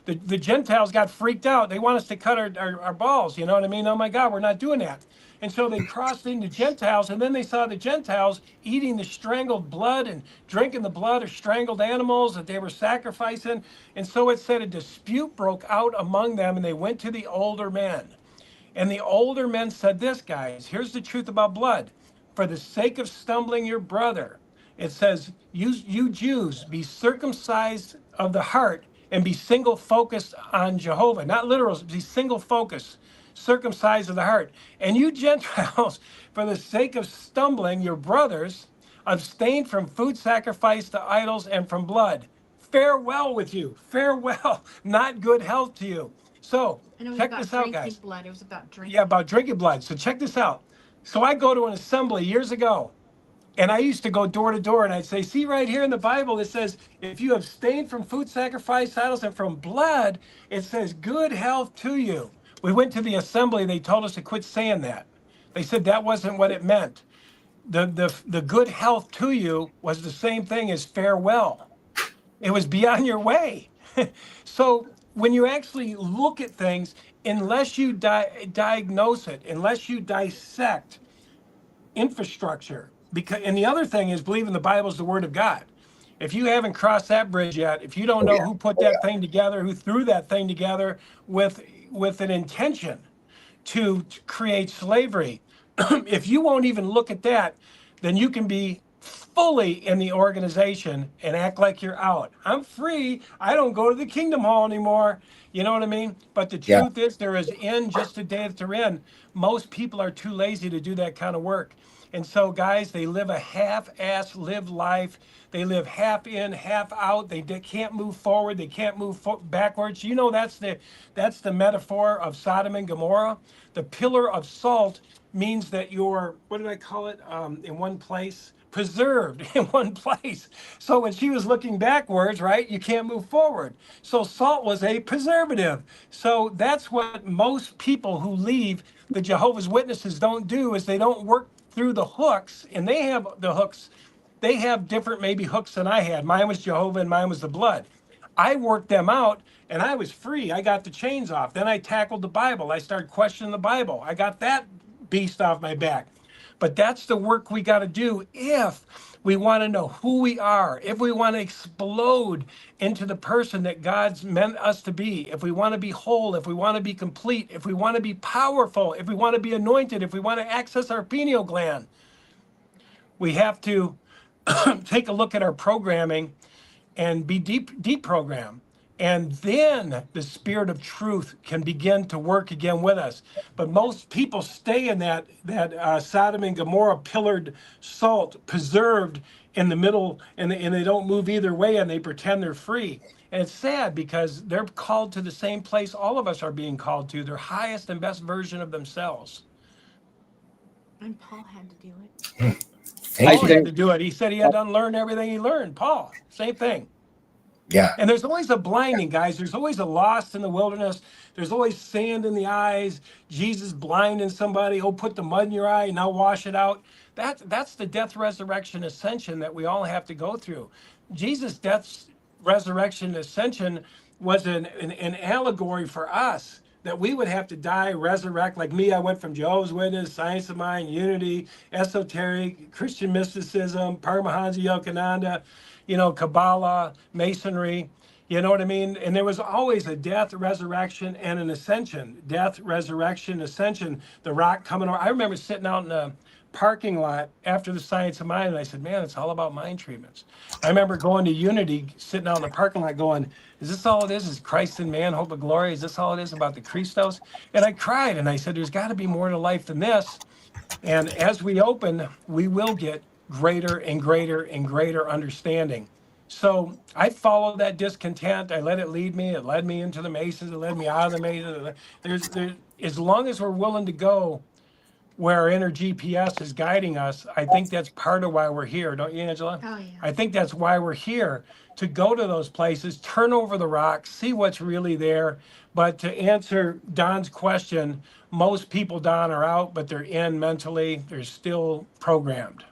The Gentiles got freaked out. They want us to cut our balls, you know what I mean? Oh my God, we're not doing that. And so they crossed into Gentiles, and then they saw the Gentiles eating the strangled blood and drinking the blood of strangled animals that they were sacrificing. And so it said a dispute broke out among them, and they went to the older men. And the older men said this, guys, here's the truth about blood. For the sake of stumbling your brother, it says, you Jews, be circumcised of the heart and be single focused on Jehovah. Not literal, be single focused, circumcised of the heart. And you Gentiles, for the sake of stumbling your brothers, abstain from food sacrificed to idols and from blood. Farewell with you. Farewell. Not good health to you. So And it was check about this out, drinking guys. blood. It was about drinking. Yeah, about drinking blood. So check this out. So I go to an assembly years ago, and I used to go door to door, and I'd say, see right here in the Bible, it says, if you abstain from food sacrificed to idols and from blood, it says good health to you. We went to the assembly, they told us to quit saying that. They said that wasn't what it meant. The good health to you was the same thing as farewell. It was be on your way. So when you actually look at things, unless you diagnose it, unless you dissect infrastructure, because, and the other thing is believing the Bible is the word of God. If you haven't crossed that bridge yet, if you don't know who put that thing together, who threw that thing together with an intention to create slavery, if you won't even look at that, then you can be fully in the organization and act like you're out. I'm free. I don't go to the Kingdom Hall anymore. You know what I mean? But the Yeah. truth is, there is in just a day that they're in. Most people are too lazy to do that kind of work. And so, guys, they live a half-ass live life. They live half in, half out. They can't move forward. They can't move backwards. You know, that's the metaphor of Sodom and Gomorrah. The pillar of salt means that you're, what did I call it, in one place? Preserved in one place. So when she was looking backwards, right, you can't move forward. So salt was a preservative. So that's what most people who leave the Jehovah's Witnesses don't do, is they don't work through the hooks, and they have the hooks. They have different maybe hooks than I had. Mine was Jehovah and mine was the blood. I worked them out and I was free. I got the chains off. Then I tackled the Bible. I started questioning the Bible. I got that beast off my back. But that's the work we got to do if we want to know who we are, if we want to explode into the person that God's meant us to be, if we want to be whole, if we want to be complete, if we want to be powerful, if we want to be anointed, if we want to access our pineal gland. We have to take a look at our programming and be deprogrammed. And then the spirit of truth can begin to work again with us. But most people stay in that Sodom and Gomorrah pillared salt, preserved in the middle, and they don't move either way, and they pretend they're free. And it's sad because they're called to the same place all of us are being called to, their highest and best version of themselves. And Paul had to do it. Thank Paul you. had to do it. He said he had to unlearn everything he learned. Paul, same thing. Yeah. And there's always a blinding, guys. There's always a lost in the wilderness. There's always sand in the eyes. Jesus blinding somebody. Oh, put the mud in your eye and now wash it out. That's the death, resurrection, ascension that we all have to go through. Jesus' death, resurrection, ascension was an allegory for us, that we would have to die, resurrect. Like me, I went from Jehovah's Witness, Science of Mind, Unity, Esoteric, Christian mysticism, Paramahansa Yogananda, Kabbalah, Masonry, you know what I mean? And there was always a death, resurrection, and an ascension. Death, resurrection, ascension, the rock coming over. I remember sitting out in a parking lot after the Science of Mind, and I said, man, it's all about mind treatments. I remember going to Unity, sitting out in the parking lot going, is this all it is? Is Christ in man, hope of glory? Is this all it is about the Christos? And I cried, and I said, there's got to be more to life than this. And as we open, we will get greater and greater and greater understanding. So I followed that discontent. I let it lead me. It led me into the Masons. It led me out of the Masons. As long as we're willing to go where our inner GPS is guiding us, I think that's part of why we're here, don't you, Angela? Oh, yeah. I think that's why we're here, to go to those places, turn over the rocks, see what's really there. But to answer Don's question, most people, Don, are out, but they're in mentally. They're still programmed.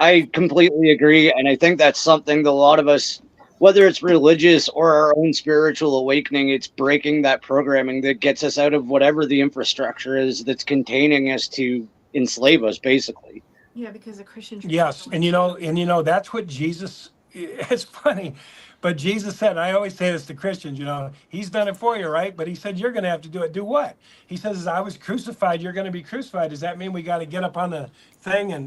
I completely agree, and I think that's something that a lot of us, whether it's religious or our own spiritual awakening, it's breaking that programming that gets us out of whatever the infrastructure is that's containing us to enslave us, basically. Yeah, because the Christian church. Yes, and that's what Jesus. It's funny, but Jesus said, and I always say this to Christians, he's done it for you, right? But he said, you're going to have to do it. Do what? He says, I was crucified, you're going to be crucified. Does that mean we got to get up on the thing and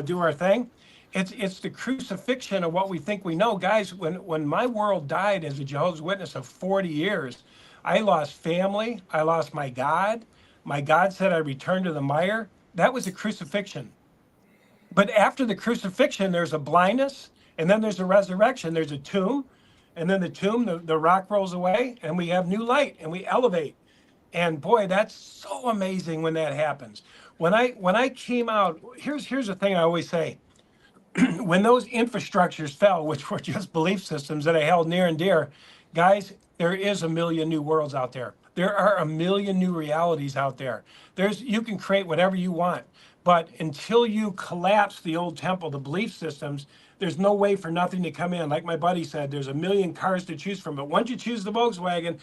do our thing? It's the crucifixion of what we think we know, guys. When my world died as a Jehovah's Witness of 40 years, I lost family, I lost my God. My God said I returned to the mire. That was a crucifixion. But after the crucifixion, there's a blindness, and then there's a resurrection. There's a tomb, and then the tomb, the rock rolls away, and we have new light, and we elevate. And boy, that's so amazing when that happens. When I came out, here's the thing I always say. When those infrastructures fell, which were just belief systems that I held near and dear, guys, there is a million new worlds out there. There are a million new realities out there. You can create whatever you want, but until you collapse the old temple, the belief systems, there's no way for nothing to come in. Like my buddy said, there's a million cars to choose from, but once you choose the Volkswagen,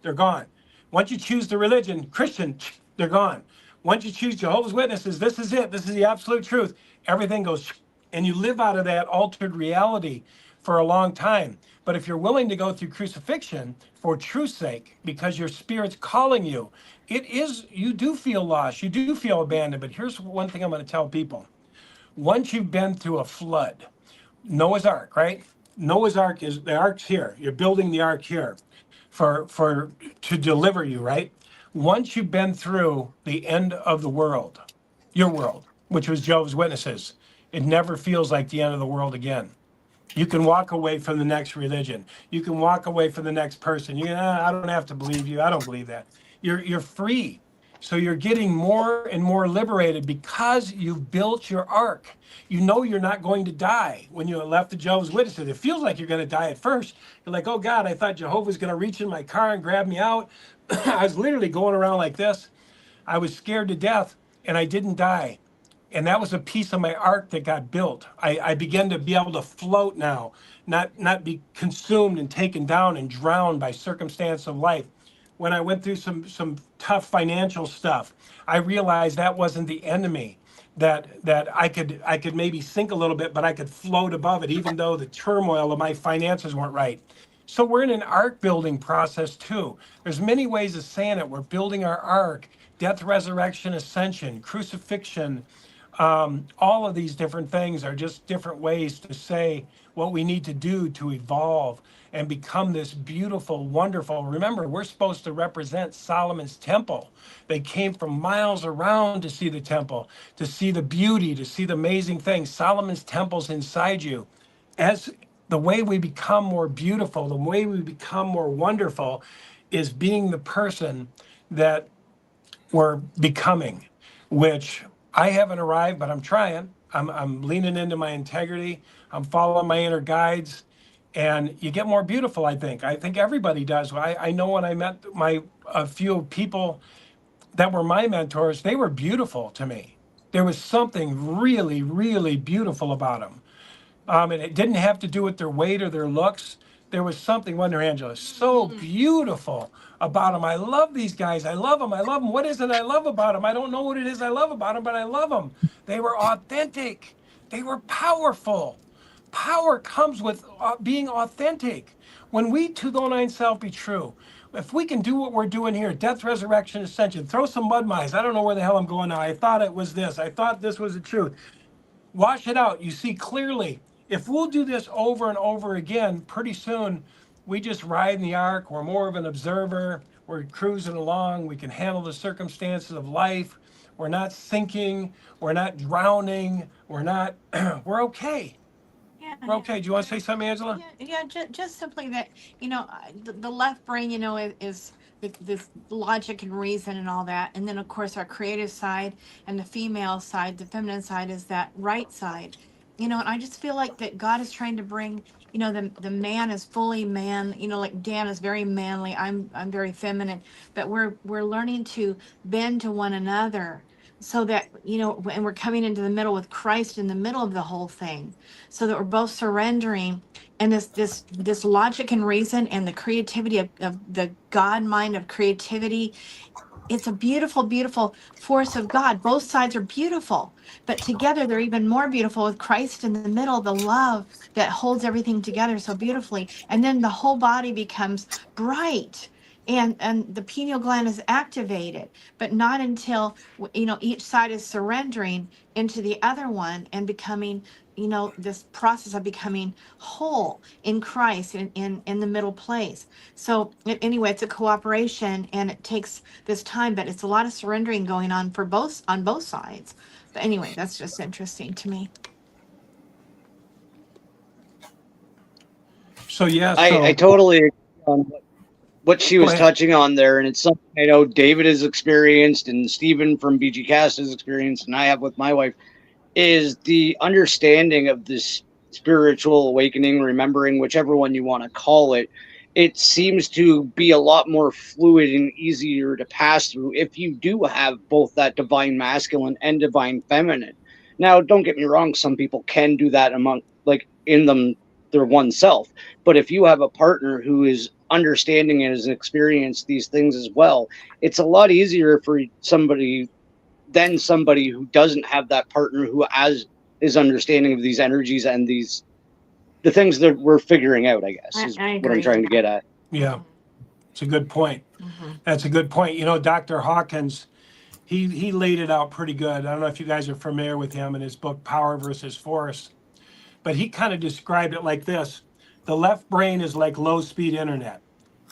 they're gone. Once you choose the religion, Christian, they're gone. Once you choose Jehovah's Witnesses, this is it. This is the absolute truth. Everything goes, and you live out of that altered reality for a long time. But if you're willing to go through crucifixion for truth's sake, because your spirit's calling you, you do feel lost, you do feel abandoned. But here's one thing I'm going to tell people. Once you've been through a flood, Noah's Ark, right? Noah's Ark the ark's here. You're building the ark here to deliver you, right? Once you've been through the end of the world, your world, which was Jehovah's Witnesses, it never feels like the end of the world again. You can walk away from the next religion. You can walk away from the next person. I don't have to believe you. I don't believe that. You're free. So you're getting more and more liberated because you've built your ark. You know you're not going to die when you left the Jehovah's Witnesses. It feels like you're going to die at first. You're like, oh God, I thought Jehovah was going to reach in my car and grab me out. I was literally going around like this. I was scared to death and I didn't die. And that was a piece of my ark that got built. I began to be able to float now, not be consumed and taken down and drowned by circumstance of life. When I went through some tough financial stuff, I realized that wasn't the enemy. That I could maybe sink a little bit, but I could float above it, even though the turmoil of my finances weren't right. So we're in an ark building process too. There's many ways of saying it. We're building our ark: death, resurrection, ascension, crucifixion. All of these different things are just different ways to say what we need to do to evolve and become this beautiful, wonderful. Remember, we're supposed to represent Solomon's temple. They came from miles around to see the temple, to see the beauty, to see the amazing things. Solomon's temple's inside you. As the way we become more beautiful, the way we become more wonderful is being the person that we're becoming, which I haven't arrived, but I'm trying. I'm leaning into my integrity. I'm following my inner guides, and you get more beautiful. I think everybody does. I know when I met a few people that were my mentors, they were beautiful to me. There was something really, really beautiful about them. And it didn't have to do with their weight or their looks. There was something, wasn't there, Angela, so beautiful about them. I love these guys. I love them. I love them. What is it I love about them? I don't know what it is I love about them, but I love them. They were authentic. They were powerful. Power comes with being authentic. When we 209 self be true, if we can do what we're doing here, death, resurrection, ascension, throw some mud mines. I don't know where the hell I'm going now. I thought it was this. I thought this was the truth. Wash it out. You see clearly. If we'll do this over and over again, pretty soon we just ride in the ark. We're more of an observer. we're cruising along. We can handle the circumstances of life. We're not sinking. We're not drowning. We're not, we're okay. Yeah, We're okay. Do you want to say something, Angela? yeah, just simply that, the left brain, is this logic and reason and all that. And then, of course, our creative side and the female side, the feminine side is that right side. And I just feel like that God is trying to bring, the man is fully man, like Dan is very manly. I'm very feminine, but we're learning to bend to one another so that, and we're coming into the middle with Christ in the middle of the whole thing, so that we're both surrendering, and this logic and reason and the creativity of the God mind of creativity. It's a beautiful, beautiful force of God. Both sides are beautiful, but together they're even more beautiful with Christ in the middle, the love that holds everything together so beautifully. And then the whole body becomes bright, and the pineal gland is activated, but not until each side is surrendering into the other one and becoming, this process of becoming whole in Christ in the middle place. So anyway, it's a cooperation, and it takes this time, but it's a lot of surrendering going on on both sides. But anyway, that's just interesting to me. So, yeah, I totally agree on what she go was ahead. touching on there, and it's something I know David has experienced, and Stephen from BG Cast has experienced, and I have with my wife, is the understanding of this spiritual awakening, remembering, whichever one you want to call it. It seems to be a lot more fluid and easier to pass through if you do have both that divine masculine and divine feminine. Now, don't get me wrong, some people can do that among, like, in them, their one self. But if you have a partner who is understanding and has experienced these things as well, it's a lot easier for somebody than somebody who doesn't have that partner who has is understanding of these energies and the things that we're figuring out, I guess, is I what I'm agree. trying to get at. Yeah, it's a good point. That's a good point. Dr. Hawkins, he laid it out pretty good. I don't know if you guys are familiar with him in his book, Power versus Force, but he kind of described it like this. The left brain is like low speed internet.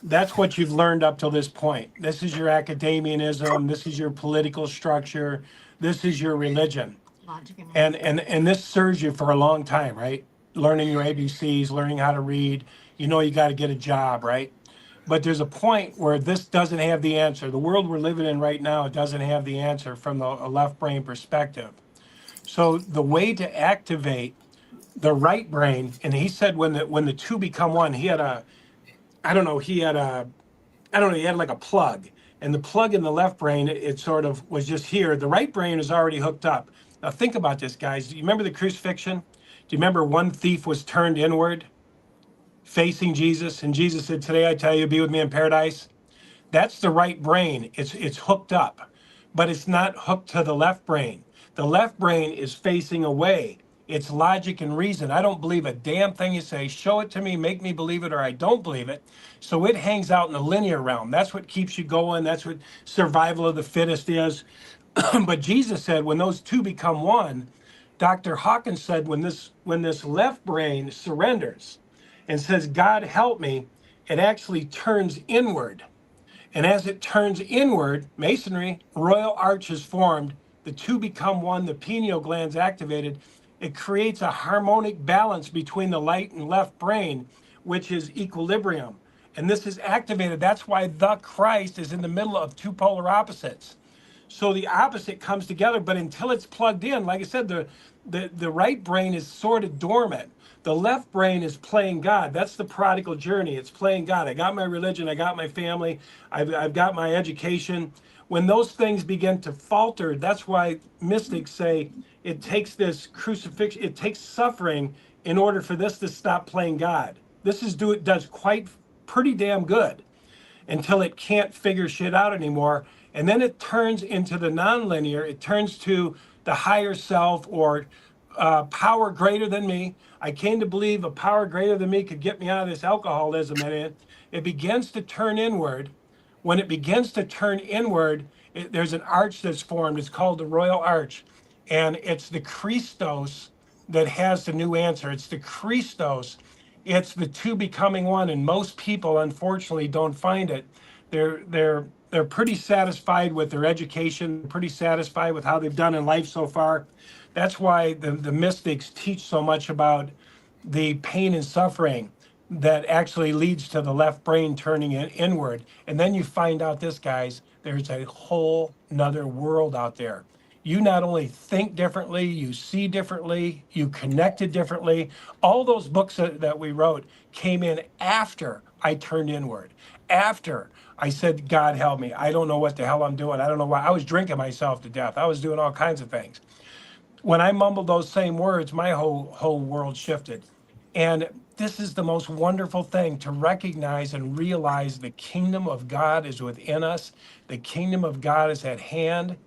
That's what you've learned up till this point. This is your academianism. This is your political structure. This is your religion. Logic and And this serves you for a long time, right? Learning your ABCs, learning how to read. You got to get a job, right? But there's a point where this doesn't have the answer. The world we're living in right now doesn't have the answer from a left brain perspective. So the way to activate the right brain, and he said when the two become one, he had a, I don't know, he had a, I don't know, he had like a plug, and the plug in the left brain, it sort of was just here. The right brain is already hooked up. Now think about this, guys. Do you remember the crucifixion? Do you remember one thief was turned inward, facing Jesus, and Jesus said, "Today I tell you, be with me in paradise." That's the right brain. It's hooked up, but it's not hooked to the left brain. The left brain is facing away. It's logic and reason. I don't believe a damn thing you say. Show it to me, make me believe it, or I don't believe it. So it hangs out in the linear realm. That's what keeps you going. That's what survival of the fittest is. But Jesus said when those two become one, Dr. Hawkins said when this left brain surrenders and says, "God help me," it actually turns inward. And as it turns inward, masonry, royal arch is formed. The two become one, the pineal gland's activated. It creates a harmonic balance between the light and left brain, which is equilibrium. And this is activated. That's why the Christ is in the middle of two polar opposites. So the opposite comes together, but until it's plugged in, like I said, the right brain is sort of dormant. The left brain is playing God. That's the prodigal journey. It's playing God. I got my religion. I got my family. I've got my education. When those things begin to falter, that's why mystics say it takes this crucifixion, it takes suffering in order for this to stop playing God. This does quite pretty damn good until it can't figure shit out anymore. And then it turns into the nonlinear, it turns to the higher self, or power greater than me. I came to believe a power greater than me could get me out of this alcoholism. And it begins to turn inward. When it begins to turn inward, there's an arch that's formed. It's called the Royal Arch. And it's the Christos that has the new answer. It's the Christos. It's the two becoming one. And most people, unfortunately, don't find it. they're pretty satisfied with their education, pretty satisfied with how they've done in life so far. That's why the mystics teach so much about the pain and suffering that actually leads to the left brain turning inward. And then you find out this, guys, there's a whole nother world out there. You not only think differently, you see differently, you connected differently. All those books that we wrote came in after I turned inward, after I said, God help me. I don't know what the hell I'm doing. I don't know why. I was drinking myself to death. I was doing all kinds of things. When I mumbled those same words, my whole world shifted. And this is the most wonderful thing, to recognize and realize the kingdom of God is within us. The kingdom of God is at hand.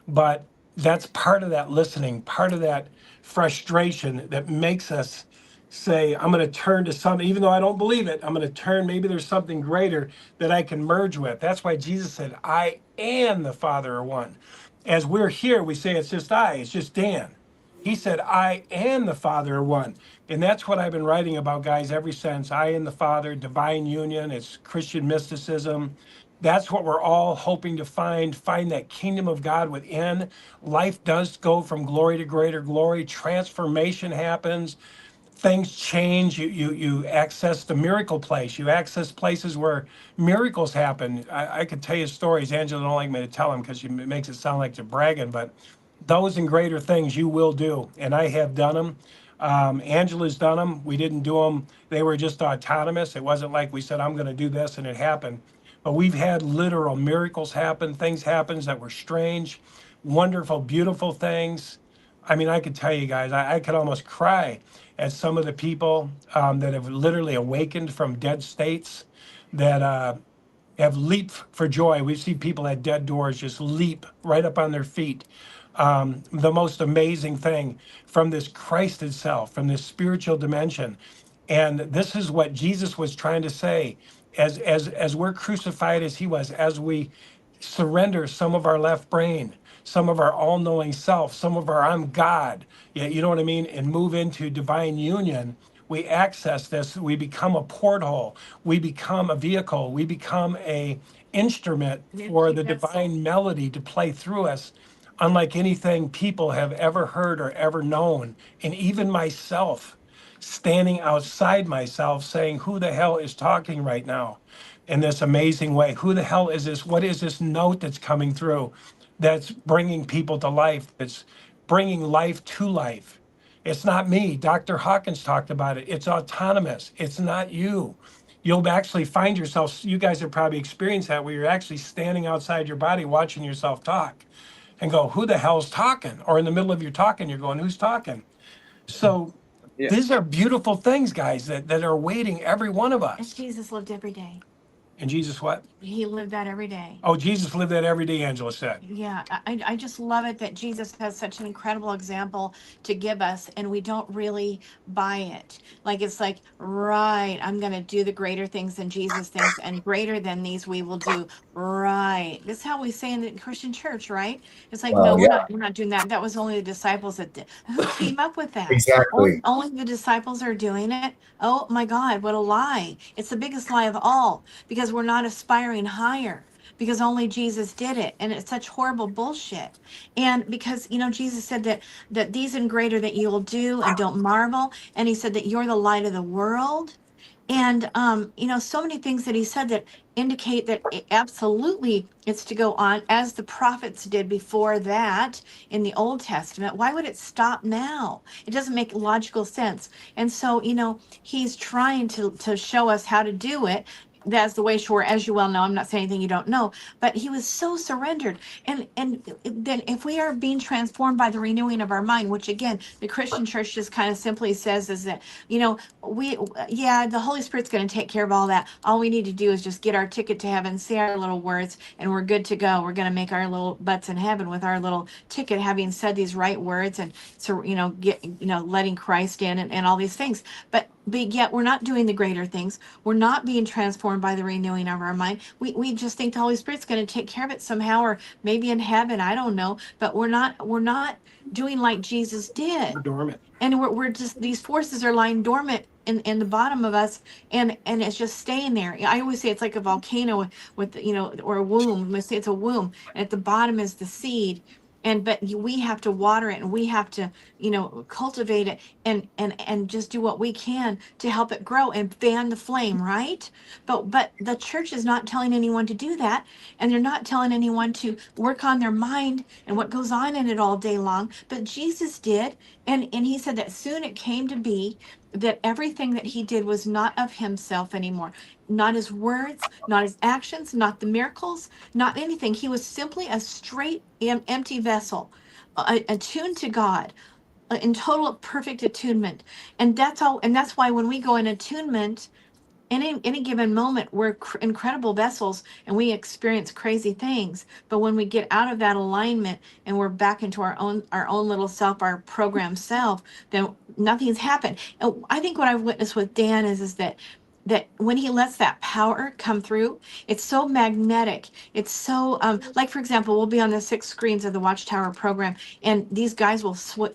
But that's part of that listening, part of that frustration that makes us say, I'm going to turn to something, even though I don't believe it, I'm going to turn, maybe there's something greater that I can merge with. That's why Jesus said, I and the Father are one. As we're here, we say it's just I, it's just Dan. He said, I and the Father are one. And that's what I've been writing about, guys, ever since. I and the Father, divine union, it's Christian mysticism. That's what we're all hoping to find that kingdom of God within. Life does go from glory to greater glory. Transformation happens. Things change. You access the miracle place. You access places where miracles happen. I could tell you stories. Angela don't like me to tell them because she makes it sound like they're bragging, but those and greater things you will do, and I have done them. Angela's done them. We didn't do them. They were just autonomous. It wasn't like we said, I'm going to do this and it happened. But we've had literal miracles happen, things happen that were strange, wonderful, beautiful things. I mean, I could tell you guys, I could almost cry at some of the people that have literally awakened from dead states, that have leaped for joy. We see people at dead doors just leap right up on their feet. The most amazing thing from this Christ itself, from this spiritual dimension. And this is what Jesus was trying to say. As we're crucified as he was, as we surrender some of our left brain, some of our all-knowing self, some of our I'm God, yeah, you know what I mean, and move into divine union, we access this, we become a porthole, we become a vehicle, we become a instrument for the divine melody to play through us, unlike anything people have ever heard or ever known. And even myself, standing outside myself saying, who the hell is talking right now in this amazing way? Who the hell is this? What is this note that's coming through that's bringing people to life, that's bringing life to life? It's not me. Dr. Hawkins talked about it. It's autonomous. It's not you. You'll actually find yourself, you guys have probably experienced that, where you're actually standing outside your body watching yourself talk and go, who the hell's talking? Or in the middle of your talking, you're going, who's talking? So Yeah. these are beautiful things, guys, that are awaiting every one of And us. Jesus lived every day. And Jesus what? He lived that every day. Oh, Jesus lived that every day, Angela said. Yeah, I just love it that Jesus has such an incredible example to give us, and we don't really buy it. Like, it's like, right, I'm going to do the greater things than Jesus thinks, and greater than these we will do. Right. That's how we say in the Christian church, right? It's like, no, Well, yeah, we're not doing that. That was only the disciples that did. Who came up with that? exactly. Only the disciples are doing it. Oh my God, what a lie. It's the biggest lie of all, because we're not aspiring higher, because only Jesus did it, and it's such horrible bullshit. And because Jesus said that these and greater that you'll do, and don't marvel, and he said that you're the light of the world. And so many things that he said that indicate that absolutely it's to go on as the prophets did before that in the Old Testament. Why would it stop now? It doesn't make logical sense. And so he's trying to show us how to do it. That's the way, sure, as you well know. I'm not saying anything you don't know, but he was so surrendered. And then if we are being transformed by the renewing of our mind, which again, the Christian church just kind of simply says is that, the Holy Spirit's going to take care of all that. All we need to do is just get our ticket to heaven, say our little words, and we're good to go. We're going to make our little butts in heaven with our little ticket, having said these right words, and so, letting Christ in, and all these things. But yet we're not doing the greater things. We're not being transformed by the renewing of our mind. We just think the Holy Spirit's going to take care of it somehow, or maybe in heaven, I don't know. But we're not doing like Jesus did. We're dormant. And we're just, these forces are lying dormant in the bottom of us, and it's just staying there. I always say it's like a volcano with or a womb. We say it's a womb, and at the bottom is the seed. And but we have to water it, and we have to cultivate it, and just do what we can to help it grow and fan the flame, right? But the church is not telling anyone to do that, and they're not telling anyone to work on their mind and what goes on in it all day long. But Jesus did, and he said that soon it came to be that everything that he did was not of himself anymore, not his words, not his actions, not the miracles, not anything. He was simply a straight empty vessel, attuned to God, in total perfect attunement. And that's all. And that's why when we go in attunement, any given moment, we're incredible vessels, and we experience crazy things. But when we get out of that alignment and we're back into our own little self, our programmed self, then nothing's happened. And I think what I've witnessed with Dan is that when he lets that power come through, it's so magnetic. It's so like, for example, we'll be on the 6 screens of the Watchtower program, and these guys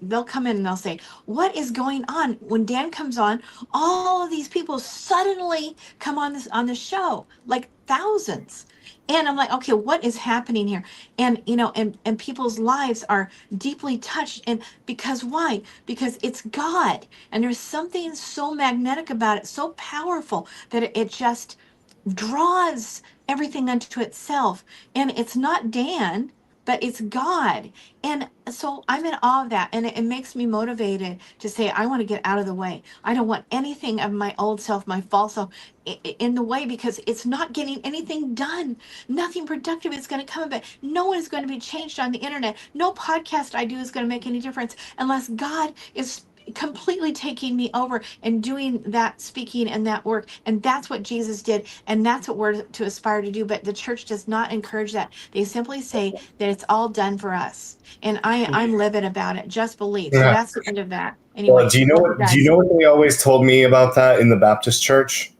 they'll come in and they'll say, "What is going on?" When Dan comes on, all of these people suddenly come on the show, like thousands. And I'm like, okay, what is happening here? And and people's lives are deeply touched. And because why? Because it's God. And there's something so magnetic about it, so powerful, that it just draws everything unto itself. And it's not Dan, but it's God. And so I'm in awe of that. And it makes me motivated to say, I want to get out of the way. I don't want anything of my old self, my false self, in the way, because it's not getting anything done. Nothing productive is going to come of it. No one is going to be changed on the internet. No podcast I do is going to make any difference unless God is completely taking me over and doing that speaking and that work. And that's what Jesus did, and that's what we're to aspire to do. But the church does not encourage that. They simply say that it's all done for us, and I'm livid about it. Just believe. So Yeah. that's the end of that. Well, Anyway, do you know love what? Do guys. you know what they always told me about that in the Baptist church?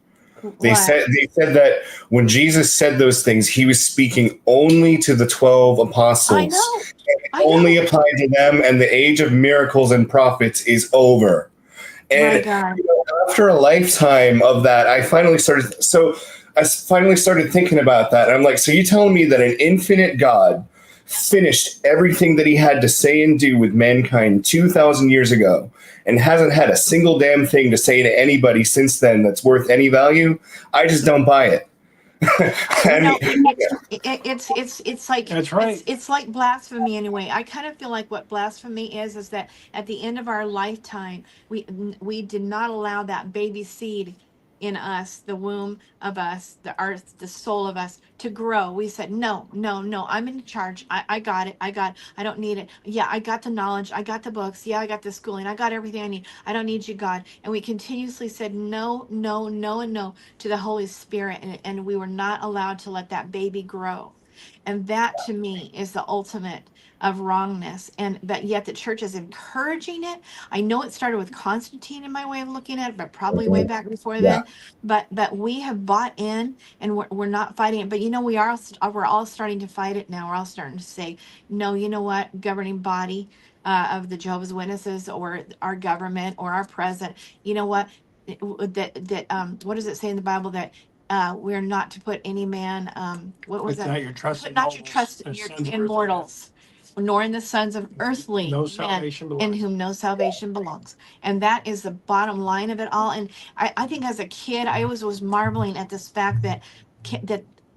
They What? said that when Jesus said those things, he was speaking only to the 12 apostles. I know. I Only know. applied to them, and the age of miracles and prophets is over. My And God. after a lifetime of that, I finally started thinking about that. And I'm like, so you telling me that an infinite God finished everything that he had to say and do with mankind 2,000 years ago and hasn't had a single damn thing to say to anybody since then that's worth any value? I just don't buy it. It's like That's right. it's like blasphemy anyway. I kind of feel like what blasphemy is that at the end of our lifetime, we did not allow that baby seed in us, the womb of us, the earth, the soul of us, to grow. We said, no, no, no, I'm in charge. I got it. I don't need it. Yeah, I got the knowledge. I got the books. Yeah, I got the schooling. I got everything I need. I don't need you, God. And we continuously said no, no, no, and no to the Holy Spirit. And we were not allowed to let that baby grow. And that to me is the ultimate of wrongness. And but yet the church is encouraging it. I know it started with Constantine in my way of looking at it, but probably way back before Yeah. then. But we have bought in, and we're not fighting it. But we're all starting to fight it now. We're all starting to say, no, you know what, governing body of the Jehovah's Witnesses or our government or our president, you know what, what does it say in the Bible that we're not to put any man, what was Put that? not your trust Put in not your nobles, trust the sons of in earthly men. mortals, nor in the sons of earthly No men, salvation in belongs. whom no salvation belongs. And that is the bottom line of it all. And I think as a kid, I always was marveling at this fact that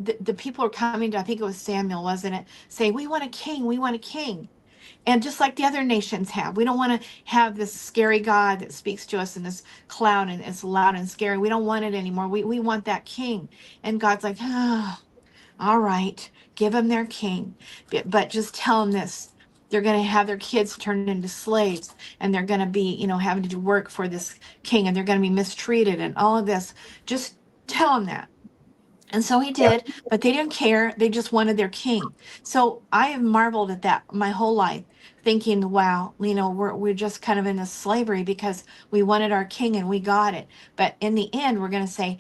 the people are coming to, I think it was Samuel, wasn't it? Say, we want a king, we want a king. And just like the other nations have, we don't want to have this scary God that speaks to us in this cloud and it's loud and scary. We don't want it anymore. We want that king. And God's like, oh, all right, give them their king. But just tell them this. They're going to have their kids turned into slaves, and they're going to be, having to do work for this king, and they're going to be mistreated and all of this. Just tell them that. And so he did, but they didn't care. They just wanted their king. So I have marveled at that my whole life, thinking, wow, we're just kind of in this slavery because we wanted our king and we got it. But in the end, we're going to say,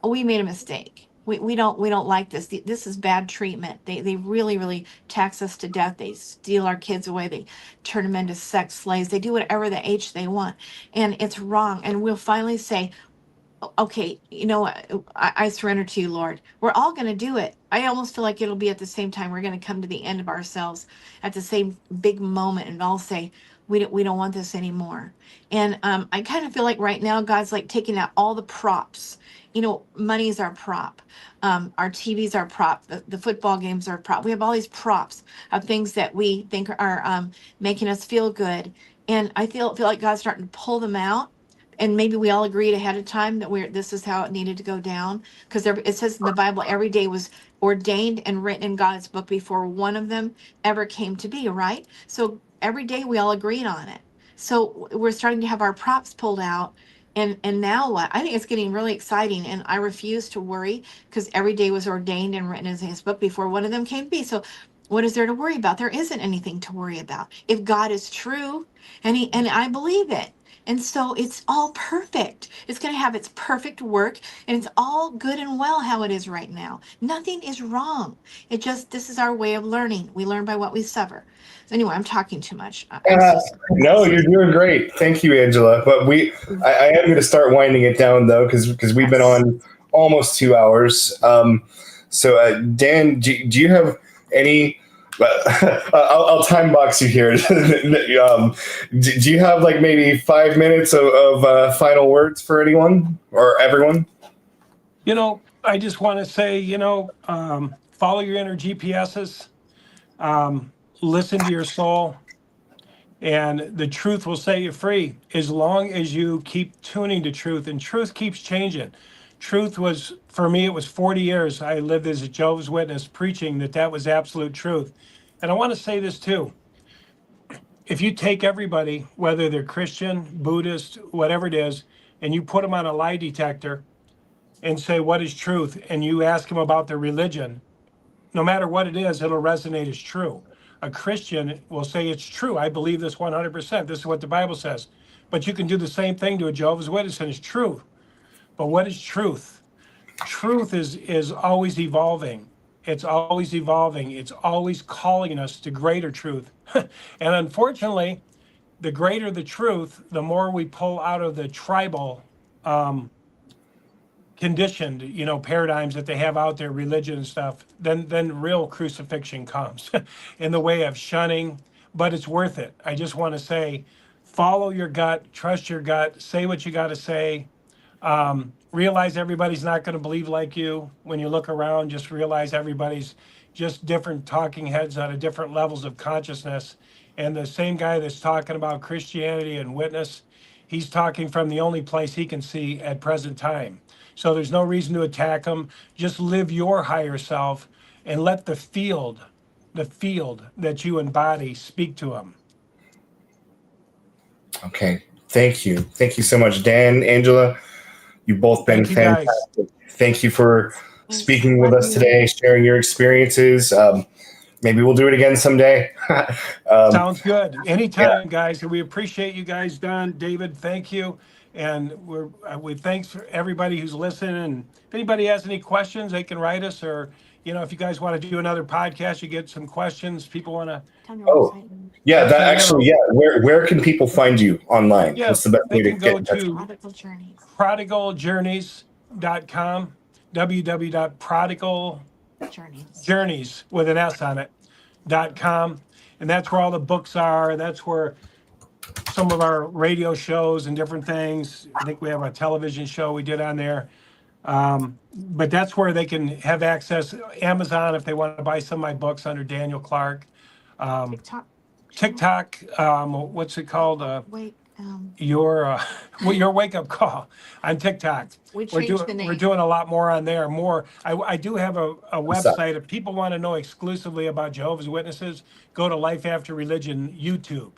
oh, we made a mistake. we don't like this. This is bad treatment. They really tax us to death. They steal our kids away. They turn them into sex slaves. They do whatever the age they want, and it's wrong. And we'll finally say, okay, you know what? I surrender to you, Lord. We're all going to do it. I almost feel like it'll be at the same time. We're going to come to the end of ourselves at the same big moment and all say, we don't want this anymore. And I kind of feel like right now, God's like taking out all the props. You know, money is our prop. Our TV's our prop. The football games are a prop. We have all these props of things that we think are making us feel good. And I feel like God's starting to pull them out, and maybe we all agreed ahead of time that this is how it needed to go down, because it says in the Bible every day was ordained and written in God's book before one of them ever came to be, right? So every day we all agreed on it. So we're starting to have our props pulled out. And now what? I think it's getting really exciting, and I refuse to worry, because every day was ordained and written in his book before one of them came to be. So what is there to worry about? There isn't anything to worry about. If God is true, and I believe it. And so it's all perfect. It's going to have its perfect work, and it's all good and well how it is right now. Nothing is wrong. This is our way of learning. We learn by what we suffer. So anyway, I'm talking too much. No, you're doing great. Thank you, Angela. But I am going to start winding it down though, because we've been on almost 2 hours. Dan, do you have any? I'll time box you here. Do you have like maybe 5 minutes of final words for anyone or everyone? You know, I just want to say, follow your inner GPSs, listen to your soul, and the truth will set you free as long as you keep tuning to truth. And truth keeps changing. Truth was, for me, it was 40 years. I lived as a Jehovah's Witness preaching that was absolute truth. And I want to say this too. If you take everybody, whether they're Christian, Buddhist, whatever it is, and you put them on a lie detector and say, what is truth? And you ask them about their religion, no matter what it is, it'll resonate as true. A Christian will say, it's true. I believe this 100%. This is what the Bible says. But you can do the same thing to a Jehovah's Witness and it's true. But what is truth? Truth is always evolving. It's always evolving. It's always calling us to greater truth. And unfortunately, the greater the truth, the more we pull out of the tribal conditioned, paradigms that they have out there, religion and stuff, then real crucifixion comes in the way of shunning. But it's worth it. I just want to say, follow your gut, trust your gut, say what you got to say. Realize everybody's not going to believe like you. When you look around, just realize everybody's just different talking heads out of different levels of consciousness. And the same guy that's talking about Christianity and witness, he's talking from the only place he can see at present time. So there's no reason to attack him. Just live your higher self and let the field that you embody speak to him. Okay. Thank you. Thank you so much, Dan, Angela. You've both been fantastic. Thank you for speaking with us today, sharing your experiences. Maybe we'll do it again someday. Sounds good. Anytime, guys. We appreciate you guys, Don, David. Thank you. And we thanks for everybody who's listening. And if anybody has any questions, they can write us. Or, if you guys want to do another podcast, you get some questions. People want to. Yeah, that actually, yeah. Where can people find you online? Yeah, what's the best way to get in touch? Prodigaljourneys.com. www.prodigaljourneys with an S on it.com. And that's where all the books are. That's where some of our radio shows and different things. I think we have a television show we did on there. But that's where they can have access. Amazon, if they want to buy some of my books under Daniel Clark. TikTok, what's it called? Your wake up call on TikTok. We're doing a lot more on there. I do have a website. If people want to know exclusively about Jehovah's Witnesses, go to Life After Religion YouTube.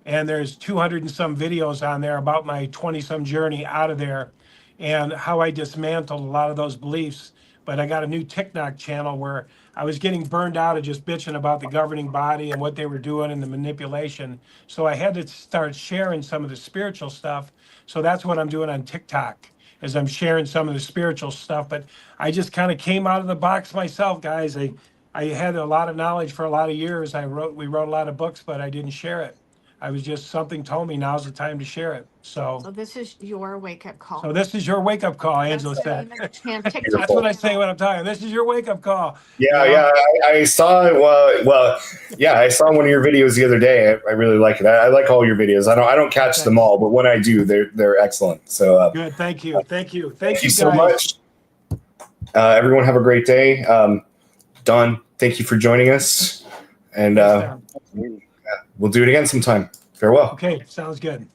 And there's 200 and some videos on there about my 20-some journey out of there and how I dismantled a lot of those beliefs. But I got a new TikTok channel where I was getting burned out of just bitching about the governing body and what they were doing and the manipulation. So I had to start sharing some of the spiritual stuff. So that's what I'm doing on TikTok. as I'm sharing some of the spiritual stuff. But I just kind of came out of the box myself, guys. I had a lot of knowledge for a lot of years. We wrote a lot of books, but I didn't share it. I was just, something told me now's the time to share it. So this is your wake-up call. So this is your wake-up call, Angela That's said. and TikTok That's what I say channel. when I'm talking. This is your wake-up call. Yeah, You know? I saw. Well, yeah, I saw one of your videos the other day. I really like it. I like all your videos. I don't catch them all, but when I do, they're excellent. So Good. Thank you. Thank you. thank you guys so much. Everyone have a great day. Don, thank you for joining us, and Thanks, Tom. we'll do it again sometime. Farewell. Okay, sounds good.